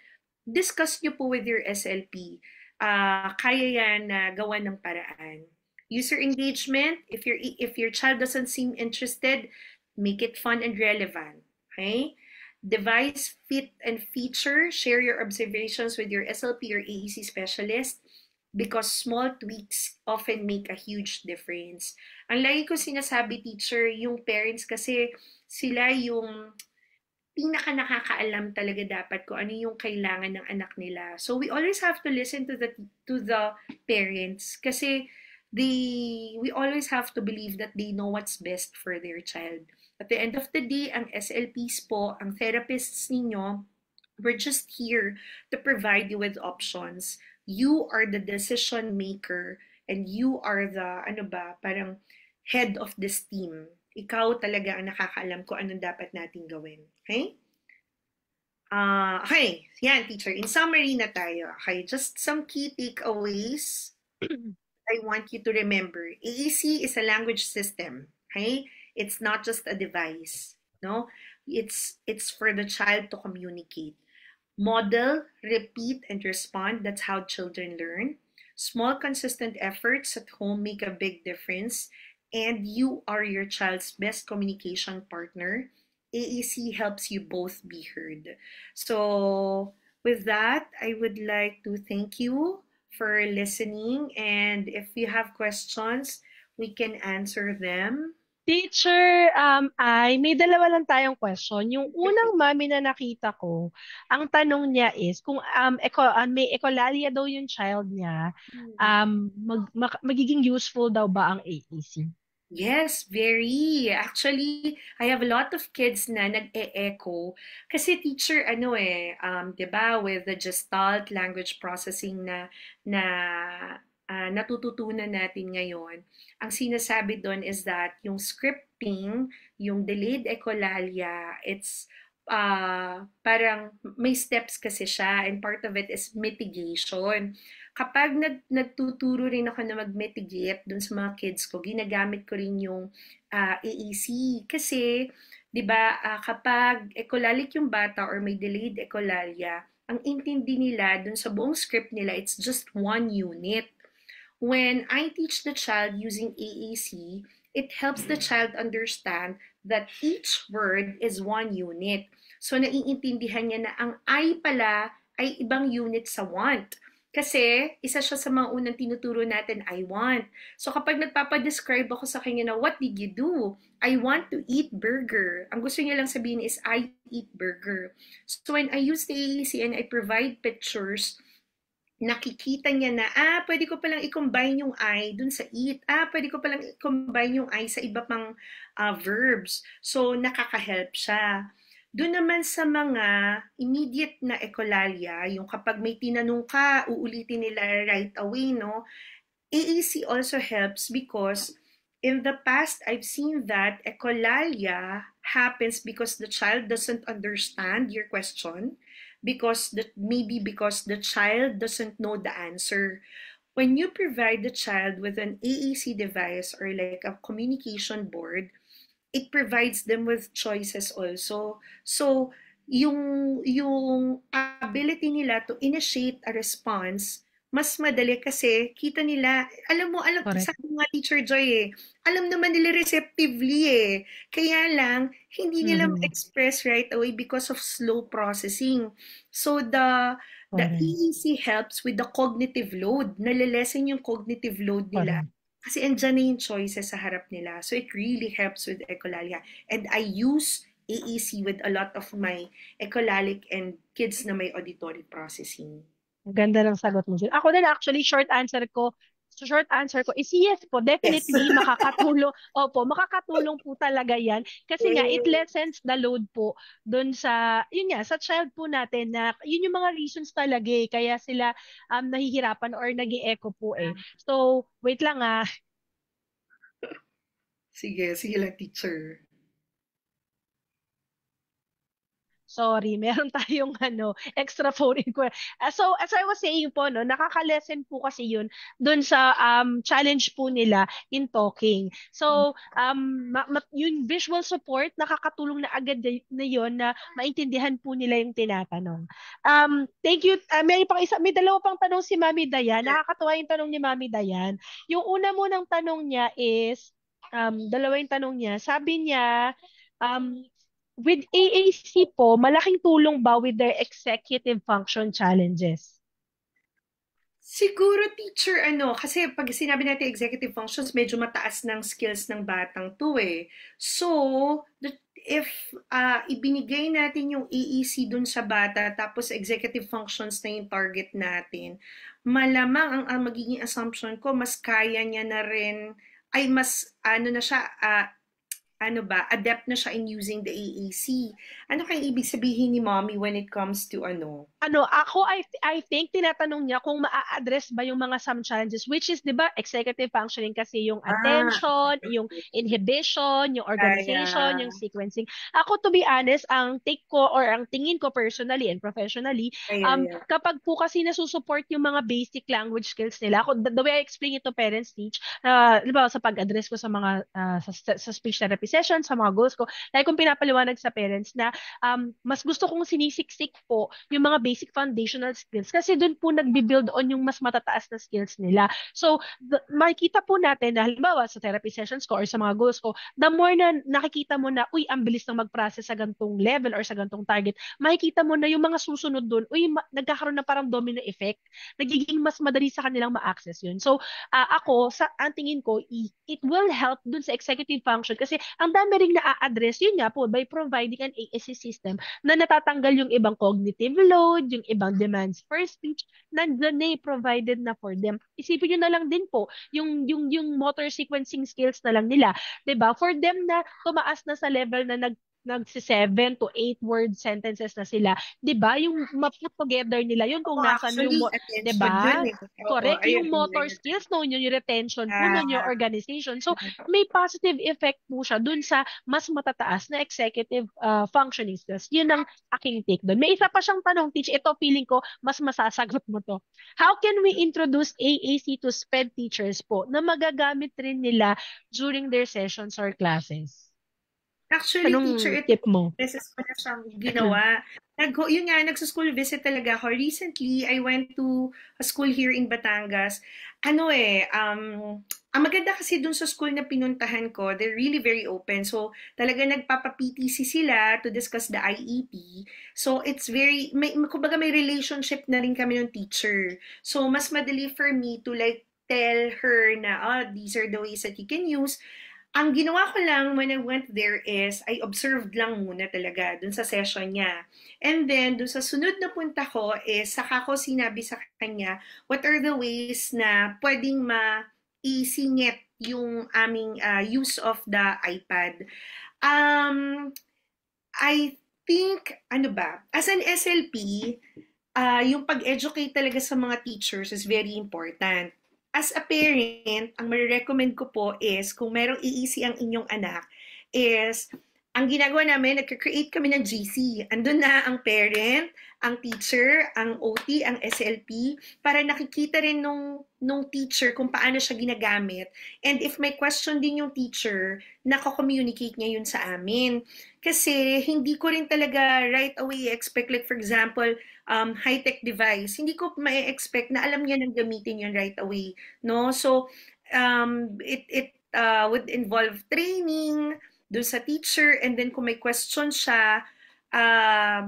discuss nyo po with your SLP. Kaya yan na gawa ng paraan. User engagement, if your child doesn't seem interested, make it fun and relevant. Okay? Device fit and feature, share your observations with your SLP or AEC specialist because small tweaks often make a huge difference. Ang lagi ko sinasabi, teacher, yung parents kasi sila yung pinaka nakakaalam talaga dapat kung ano yung kailangan ng anak nila. So we always have to listen to the parents kasi we always have to believe that they know what's best for their child. At the end of the day, ang SLPs po, ang therapists ninyo, we're just here to provide you with options. You are the decision maker and you are the parang head of this team. Ikaw talaga ang nakakaalam kung anong dapat natin gawin. Okay? Okay. Yan, teacher. In summary na tayo. Okay, just some key takeaways I want you to remember. AEC is a language system. Okay? It's not just a device. No? It's for the child to communicate. Model, repeat, and respond. That's how children learn. Small, consistent efforts at home make a big difference. And you are your child's best communication partner. AEC helps you both be heard. So, with that, I would like to thank you for listening. And if you have questions, we can answer them. Teacher, may dalawa lang tayong question. Yung unang mami na nakita ko, ang tanong niya is kung may echolalia daw yung child niya, magiging useful daw ba ang AEC? Yes, very. Actually, I have a lot of kids na nag-e-echo. Kasi teacher, 'di ba, with the Gestalt language processing na natututunan natin ngayon, ang sinasabi doon is that yung scripting, yung delayed echolalia, it's parang may steps kasi siya and part of it is mitigation. Kapag nagtuturo rin ako na mag-mitigate dun sa mga kids ko, ginagamit ko rin yung AEC. Kasi, di ba, kapag echolalic yung bata or may delayed echolalia, ang intindi nila dun sa buong script nila, it's just one unit. When I teach the child using AAC, it helps the child understand that each word is one unit. So, naiintindihan niya na ang I pala ay ibang unit sa want. Kasi, isa siya sa mga unang tinuturo natin, I want. So, kapag nagpapadescribe ako sa kanya na, what did you do? I want to eat burger. Ang gusto niya lang sabihin is, I eat burger. So, when I use the AAC and I provide pictures, nakikita niya na, pwede ko palang i-combine yung I dun sa eat. Pwede ko palang i-combine yung I sa iba pang verbs. So, nakaka-help siya. Doon naman sa mga immediate na echolalia, yung kapag may tinanong ka, uulitin nila right away, no? AAC also helps because in the past, I've seen that echolalia happens because the child doesn't understand your question, maybe because the child doesn't know the answer. When you provide the child with an AAC device or like a communication board, it provides them with choices also. So, yung ability nila to initiate a response, mas madali kasi kita nila, alam Correct. sa mga Teacher Joy alam naman nila receptively Kaya lang, hindi nila ma-express right away because of slow processing. So, the Correct. EEC helps with the cognitive load. Nalilesen yung cognitive load nila. Correct. Kasi andyan na yung choices sa harap nila. So, it really helps with echolalia. And I use AAC with a lot of my echolalic and kids na may auditory processing. Ang ganda ng sagot mo, Jill. Ako din actually, short answer ko is yes po. Definitely, makakatulong. Opo, makakatulong po talaga yan. Kasi nga, it lessens the load po doon sa, yun nga, sa child po natin na, yun yung mga reasons talaga kaya sila nahihirapan or nag-e-echo po So, wait lang Sige lang, teacher. Sorry, meron tayong extra phone in. So, as I was saying po, no, nakaka-lesson po kasi yun dun sa challenge po nila in talking. So, yung visual support, nakakatulong na agad na yun na maintindihan po nila yung tinatanong. Thank you. May dalawa pang tanong si Mami Dayan. Nakakatuwa yung tanong ni Mami Dayan. Yung una munang tanong niya is, dalawa yung tanong niya. Sabi niya, with AAC po, malaking tulong ba with their executive function challenges? Siguro, teacher, kasi pag sinabi natin executive functions, medyo mataas ng skills ng batang to So, if ibinigay natin yung AEC dun sa bata, tapos executive functions na yung target natin, malamang ang magiging assumption ko, mas kaya niya na rin, ay mas, adept na siya in using the AAC. Ano kayang ibig sabihin ni Mommy when it comes to I think tinatanong niya kung maa-address ba yung mga some challenges, which is, di ba, executive functioning kasi yung attention, yung inhibition, yung organization, yung sequencing. Ako, to be honest, ang take ko or ang tingin ko personally and professionally, kapag po kasi nasusupport yung mga basic language skills nila, the way I explain it to parents teach, di ba, sa pag-address ko sa mga sa speech therapy session, sa mga goals ko, like kung pinapaliwanag sa parents na mas gusto kong sinisiksik po yung mga basic foundational skills kasi doon po nagbi-build on yung mas matataas na skills nila. So, makikita po natin na halimbawa sa therapy sessions ko or sa mga goals ko, the more na nakikita mo na, ang bilis ng mag-process sa gantong level or sa gantong target, makikita mo na yung mga susunod doon, nagkakaroon na parang domino effect. Nagiging mas madali sa kanilang ma-access yun. So, ang tingin ko, it will help dun sa executive function kasi ang dami ring na-address yun nga po by providing an ASC system na natatanggal yung ibang cognitive load, yung ibang demands for speech na provided na for them. Isipin nyo na lang din po yung motor sequencing skills na lang nila, 'di ba? For them na tumaas na sa level na nagsi-7 to 8 word sentences na sila, 'di ba? Yung ma-put together nila yun kung nasan yung 'di ba? Correct, yung motor skills no, yung retention po nun, yung organization. So may positive effect po siya dun sa mas matataas na executive functioning skills. Yun ang aking take doon. May isa pa siyang tanong, teach. Ito feeling ko mas masasagot mo to. How can we introduce AAC to SPED teachers po na magagamit rin nila during their sessions or classes? Actually, teacher, Anong ito, tip mo? beses ko na siyang ginawa. Yun nga, nagsa-school visit talaga ako. Recently, I went to a school here in Batangas. Ang maganda kasi dun sa school na pinuntahan ko, they're really very open. So, talaga nagpapa-PTC sila to discuss the IEP. So, it's very, kumbaga may relationship na rin kami ng teacher. So, mas madali for me to like tell her na, these are the ways that you can use. Ang ginawa ko lang when I went there is, I observed lang muna talaga dun sa session niya. And then, dun sa sunod na punta ko is, saka ko sinabi sa kanya, what are the ways na pwedeng maisingit yung aming use of the iPad. I think, ano ba, as an SLP, yung pag-educate talaga sa mga teachers is very important. As a parent, ang marirecommend ko po is, kung merong EEC ang inyong anak, is, ang ginagawa namin, nagka-create kami ng GC. Andun na ang parent, ang teacher, ang OT, ang SLP, para nakikita rin nung teacher kung paano siya ginagamit. And if may question din yung teacher, nako-communicate niya yun sa amin. Kasi hindi ko rin talaga right away expect, like for example, high-tech device. Hindi ko ma-expect na alam niya nang gamitin yun right away. No? So, it would involve training doon sa teacher, and then kung may question siya,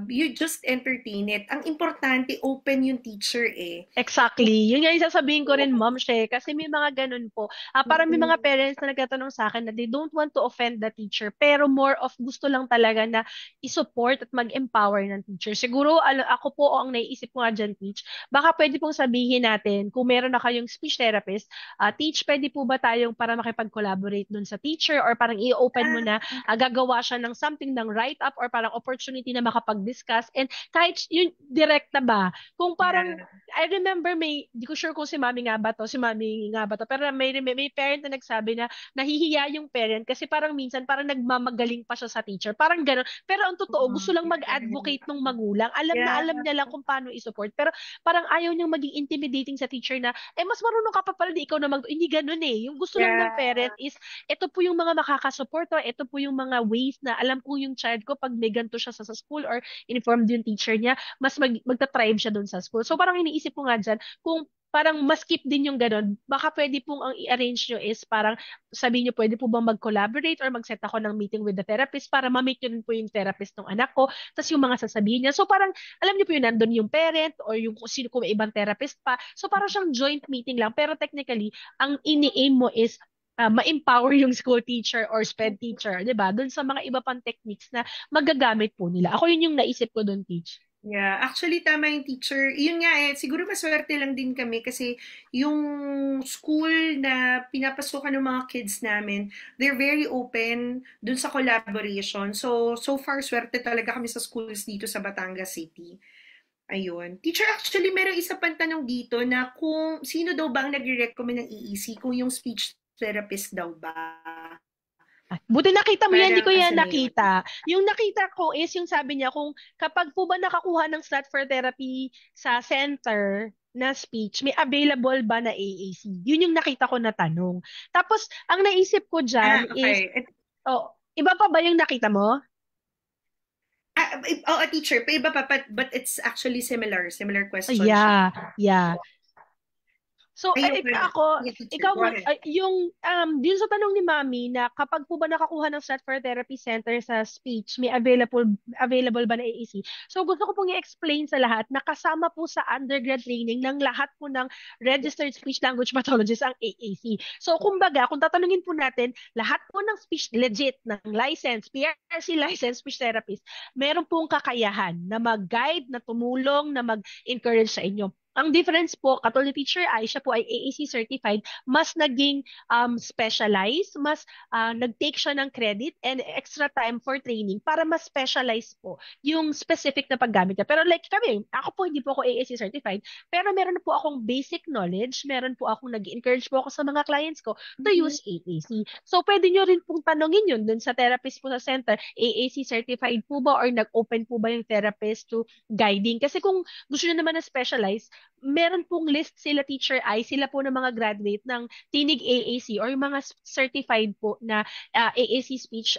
you just entertain it. Ang importante, open yung teacher eh. Exactly. Yun nga yung sasabihin ko rin, Ma'am She, kasi may mga ganun po. Parang may mga parents na nagtatanong sa akin na they don't want to offend the teacher, pero more of gusto lang talaga na i-support at mag-empower ng teacher. Siguro, ako po ang naiisip ko nga dyan, Teach, baka pwede pong sabihin natin, kung meron na kayong speech therapist, Teach, pwede po ba tayong para makipag-collaborate dun sa teacher, or parang i-open mo na, gagawa siya ng something, ng write-up, or parang opportunity na makapag-discuss, and kahit yun, direct na ba, kung parang, I remember di ko sure kung si Mami nga ba to, pero may parent na nagsabi na nahihiya yung parent kasi parang minsan parang nagmamagaling pa siya sa teacher. Parang gano'n. Pero ang totoo, gusto lang mag-advocate ng magulang. Alam na alam niya lang kung paano i-support. Pero parang ayaw niyang maging intimidating sa teacher na, mas marunong ka pa pala, di ikaw na hindi gano'n eh. Yung gusto lang ng parent is, ito po yung mga makakasupport, or ito po yung mga ways na alam ko yung child ko pag may ganito siya sa school, or informed yung teacher niya, mas magta-thrive siya doon sa school. So parang iniisip ko nga dyan, kung parang mas-keep din yung ganun, baka pwede pong ang i-arrange nyo is parang sabihin nyo, pwede po bang mag-collaborate or mag-set ako ng meeting with the therapist para ma-meet nyo rin po yung therapist ng anak ko, tapos yung mga sasabihin niya. So parang, alam nyo po yun, nandun yung parent or yung sino kung may ibang therapist pa. So parang siyang joint meeting lang, pero technically, ang ini-aim mo is ma-empower yung school teacher or SPED teacher, di ba? Doon sa mga iba pang techniques na magagamit po nila. Ako yun yung naisip ko doon, Teach. Yeah, actually tama yung teacher. Yun nga siguro maswerte lang din kami kasi yung school na pinapasukan ng mga kids namin, they're very open dun sa collaboration. So far, swerte talaga kami sa schools dito sa Batangas City. Ayun. Teacher, actually, meron isa pang tanong dito na kung sino daw ba ang nagre-recommend ng EEC, kung yung speech therapist daw ba? Buti nakita mo yan, hindi ko yan Parang nakita. Yung nakita ko is yung sabi niya, kung kapag po ba nakakuha ng slot for therapy sa center na speech, may available ba na AAC? Yun yung nakita ko na tanong. Tapos, ang naisip ko dyan is, okay. iba pa ba yung nakita mo? Teacher, pa iba pa, but it's actually similar question. Yeah. So, ako, ikaw, yung, yun sa tanong ni Mami na kapag po ba nakakuha ng slot for therapy center sa speech, may available ba na AAC? So, gusto ko pong i-explain sa lahat na kasama po sa undergrad training ng lahat po ng registered speech language pathologist ang AAC. So, kumbaga, kung tatanungin po natin, lahat po ng speech legit, ng license, PRC license speech therapist, meron pong kakayahan na mag-guide, na tumulong, na mag-encourage sa inyo. Ang difference po, katulad ni Teacher Ai, siya po ay AAC certified, mas naging specialized, mas nag-take siya ng credit and extra time for training para mas specialize po yung specific na paggamit niya. Pero like kami, ako po hindi po ako AAC certified, pero meron po akong basic knowledge, meron po akong nag-encourage po ako sa mga clients ko to use AAC. So pwede nyo rin pong tanongin yun dun sa therapist po sa center, AAC certified po ba or nag-open po ba yung therapist to guiding? Kasi kung gusto nyo naman na specialize, meron pong list sila Teacher I, sila po ng mga graduate ng Tinig AAC or yung mga certified po na AAC speech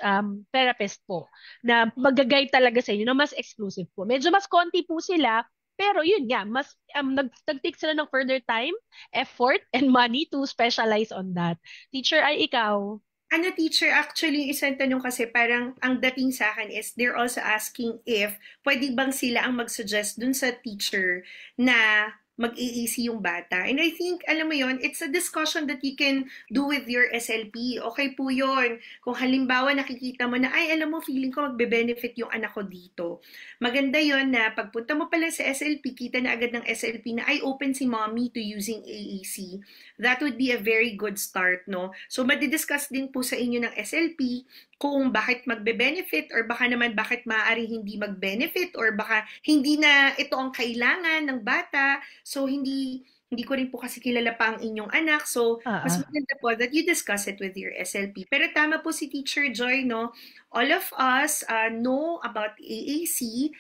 therapist po na mag-guide talaga sa inyo na mas exclusive po. Medyo mas konti po sila, pero yun nga, mas nag-take sila ng further time, effort, and money to specialize on that. Teacher I, ikaw? Ano, teacher, actually, isang tanong kasi parang ang dating sa akin is they're also asking if pwede bang sila ang mag-suggest dun sa teacher na mag-AAC yung bata. And I think, alam mo yon, it's a discussion that you can do with your SLP. Okay po yon. Kung halimbawa nakikita mo na, ay, alam mo, feeling ko magbe-benefit yung anak ko dito. Maganda yon na pagpunta mo pala sa SLP, kita na agad ng SLP na, ay, open si mommy to using AAC. That would be a very good start, no? So, madidiscuss din po sa inyo ng SLP kung bakit magbe-benefit or baka naman bakit maaaring hindi mag-benefit or baka hindi na ito ang kailangan ng bata. So, hindi ko rin po kasi kilala pa ang inyong anak. So, mas maganda po that you discuss it with your SLP. Pero tama po si Teacher Joy, no? All of us know about AAC.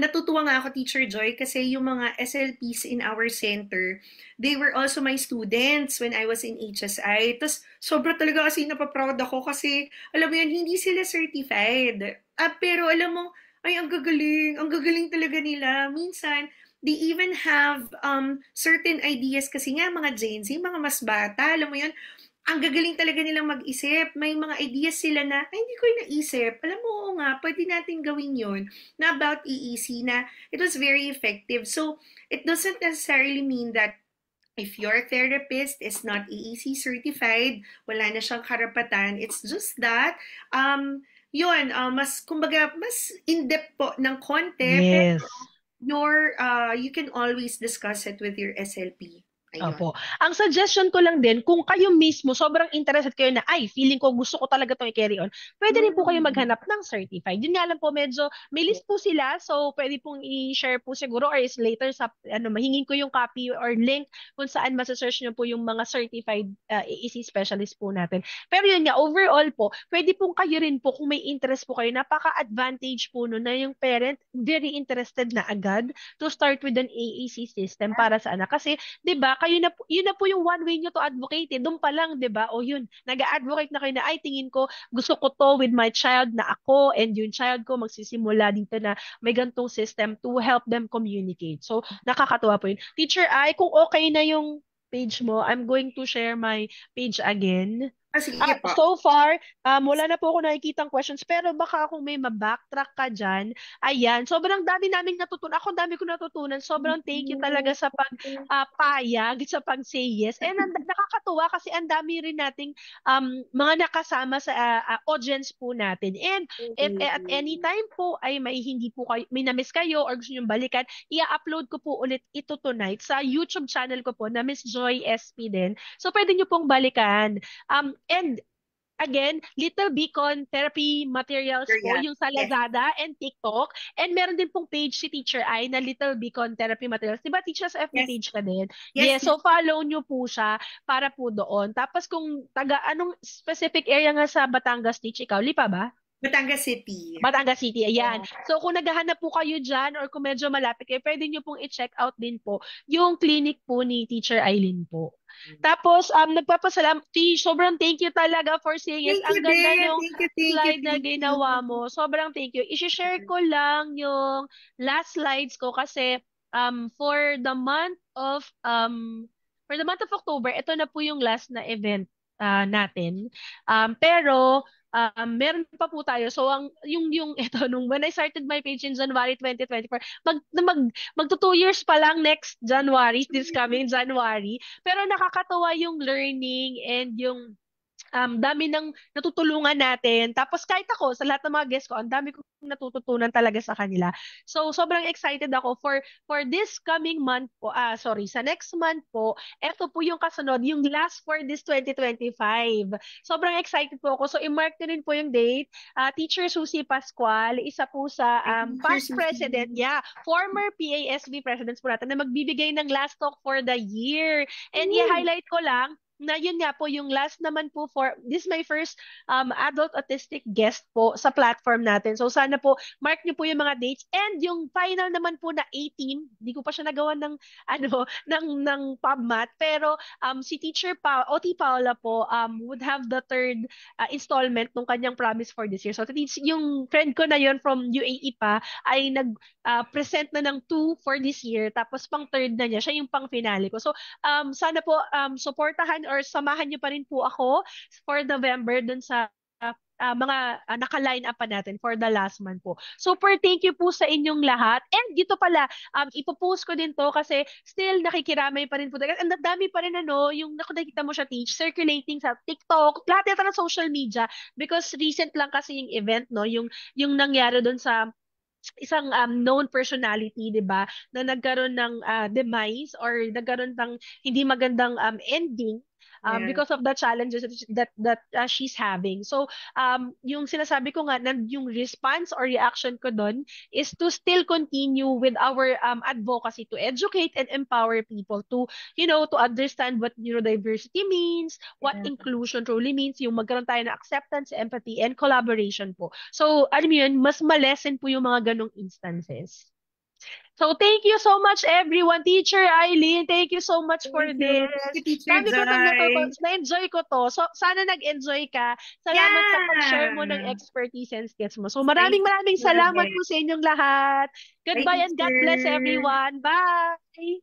Natutuwa nga ako, Teacher Joy, kasi yung mga SLPs in our center, they were also my students when I was in HSI. Tapos, sobra talaga kasi napaproud ako kasi, alam mo yan, hindi sila certified. Pero alam mo, ay, ang gagaling talaga nila. Minsan, they even have certain ideas kasi nga, mga Gen Z, mga mas bata, alam mo yan, ang gagaling talaga nilang mag-isip. May mga ideas sila na, ay, hindi ko yung naisip. Alam mo, oo nga, pwede natin gawin yun na about EEC na it was very effective. So, it doesn't necessarily mean that if your therapist is not EEC certified, wala na siyang karapatan. It's just that, kumbaga, mas in-depth po ng konti. Yes. Pero you can always discuss it with your SLP. Ayun. Opo. Ang suggestion ko lang din, kung kayo mismo sobrang interested kayo na, ay, feeling ko gusto ko talaga itong i-carry on, pwede rin po kayo maghanap ng certified. Yun nga lang po, medyo may list po sila, so pwede pong i-share po siguro or is later sa, mahingin ko yung copy or link kung saan masasearch nyo po yung mga certified AEC specialist po natin. Pero yun nga, overall po, pwede pong kayo rin po, kung may interest po kayo, napaka-advantage po nun na yung parent very interested na agad to start with an AEC system para sa anak. Kasi, di ba, yun na po yung one way nyo to advocate doon pa lang, 'di ba? O yun, nag-a-advocate na kayo na ay tingin ko gusto ko to with my child na ako and yung child ko magsisimula dito na may gantong system to help them communicate. So, nakakatuwa po yun. Teacher I, kung okay na yung page mo, I'm going to share my page again. Sige po. So far, wala na po ako nakikitang questions, pero baka kung may ma-backtrack ka dyan, ayan, sobrang dami naming natutunan. Ako, dami ko natutunan. Sobrang thank you talaga sa payag, sa pag-say yes. And nakakatuwa kasi ang dami rin nating mga nakasama sa audience po natin. And if at any time po ay hindi po kayo, may na-miss kayo or gusto nyo balikan, i-upload ko po ulit ito tonight sa YouTube channel ko po na Miss Joy SP din. So, pwede nyo pong balikan. And again, Little Beacon Therapy Materials po yung sa Lazada and TikTok. And meron din pong page si Teacher I na Little Beacon Therapy Materials. Diba, Teacher, sa FB page ka din? Yes. So follow nyo po siya para po doon. Tapos kung anong specific area nga sa Batangas, Teach, ikaw, Lipa ba? Batangas City. Batangas City, ayan. So kung naghahanap po kayo dyan or kung medyo malapit kayo, pwede nyo pong i-check out din po yung clinic po ni Teacher Eileen po. Tapos, nagpapasalamat. Sobrang thank you talaga for saying it. Ang ganda yung slide na ginawa mo. Sobrang thank you. I-share ko lang yung last slides ko kasi for the month of October, ito na po yung last na event natin. Pero meron pa po tayo. So yung ito when I started my page in January 2024, magto 2 years pa lang next January, this coming January. Pero nakakatawa yung learning and yung dami ng natutulungan natin. Tapos kahit ako, sa lahat ng mga guests ko, ang dami kong natututunan talaga sa kanila. So, sobrang excited ako for this coming month po, sa next month po, eto po yung kasunod, yung last for this 2025. Sobrang excited po ako. So, i-mark na rin po yung date. Teacher Susie Pascual, isa po sa past president, former PASB presidents po natin na magbibigay ng last talk for the year. And i-highlight ko lang, na yun nga po yung last naman po for this is my first adult autistic guest po sa platform natin. So sana po mark niyo po yung mga dates and yung final naman po na 18, hindi ko pa siya nagawa ng ano ng PubMat pero si Teacher OT Paula po would have the third installment ng kanyang promise for this year. So yung friend ko na yon from UAE pa ay present na ng two for this year tapos pang third na niya siya yung pang finale ko. So sana po suportahan or samahan niyo pa rin po ako for November dun sa mga naka-line up pa natin for the last month po. Super thank you po sa inyong lahat. And dito pala, ipopost ko din to kasi still nakikiramay pa rin po. And ang dami pa rin ano, yung nakikita mo siya teach, circulating sa TikTok, lahat yata ng social media because recent lang kasi yung event, no? Yung nangyari doon sa isang known personality, 'di ba, na nagkaroon ng demise or nagkaroon ng hindi magandang ending Yeah. because of the challenges that she's having. So, yung sinasabi ko nga na yung response or reaction ko doon is to still continue with our advocacy to educate and empower people to, to understand what neurodiversity means, what Yeah. inclusion truly means, yung magkaroon tayo ng acceptance, empathy, and collaboration po. So, alam mo yun, mas malesen po yung mga ganong instances. So, thank you so much, everyone. Teacher Eileen, thank you so much for Thank you. this. Thank you, Teacher Sabi ko itong Jai. na-enjoy ko to. So, sana nag-enjoy ka. Salamat sa pag-share mo ng Yeah. expertise and skills mo. So, Nice maraming maraming to have salamat it. po sa inyong lahat. Bye, Goodbye and God bless teacher. everyone. Bye!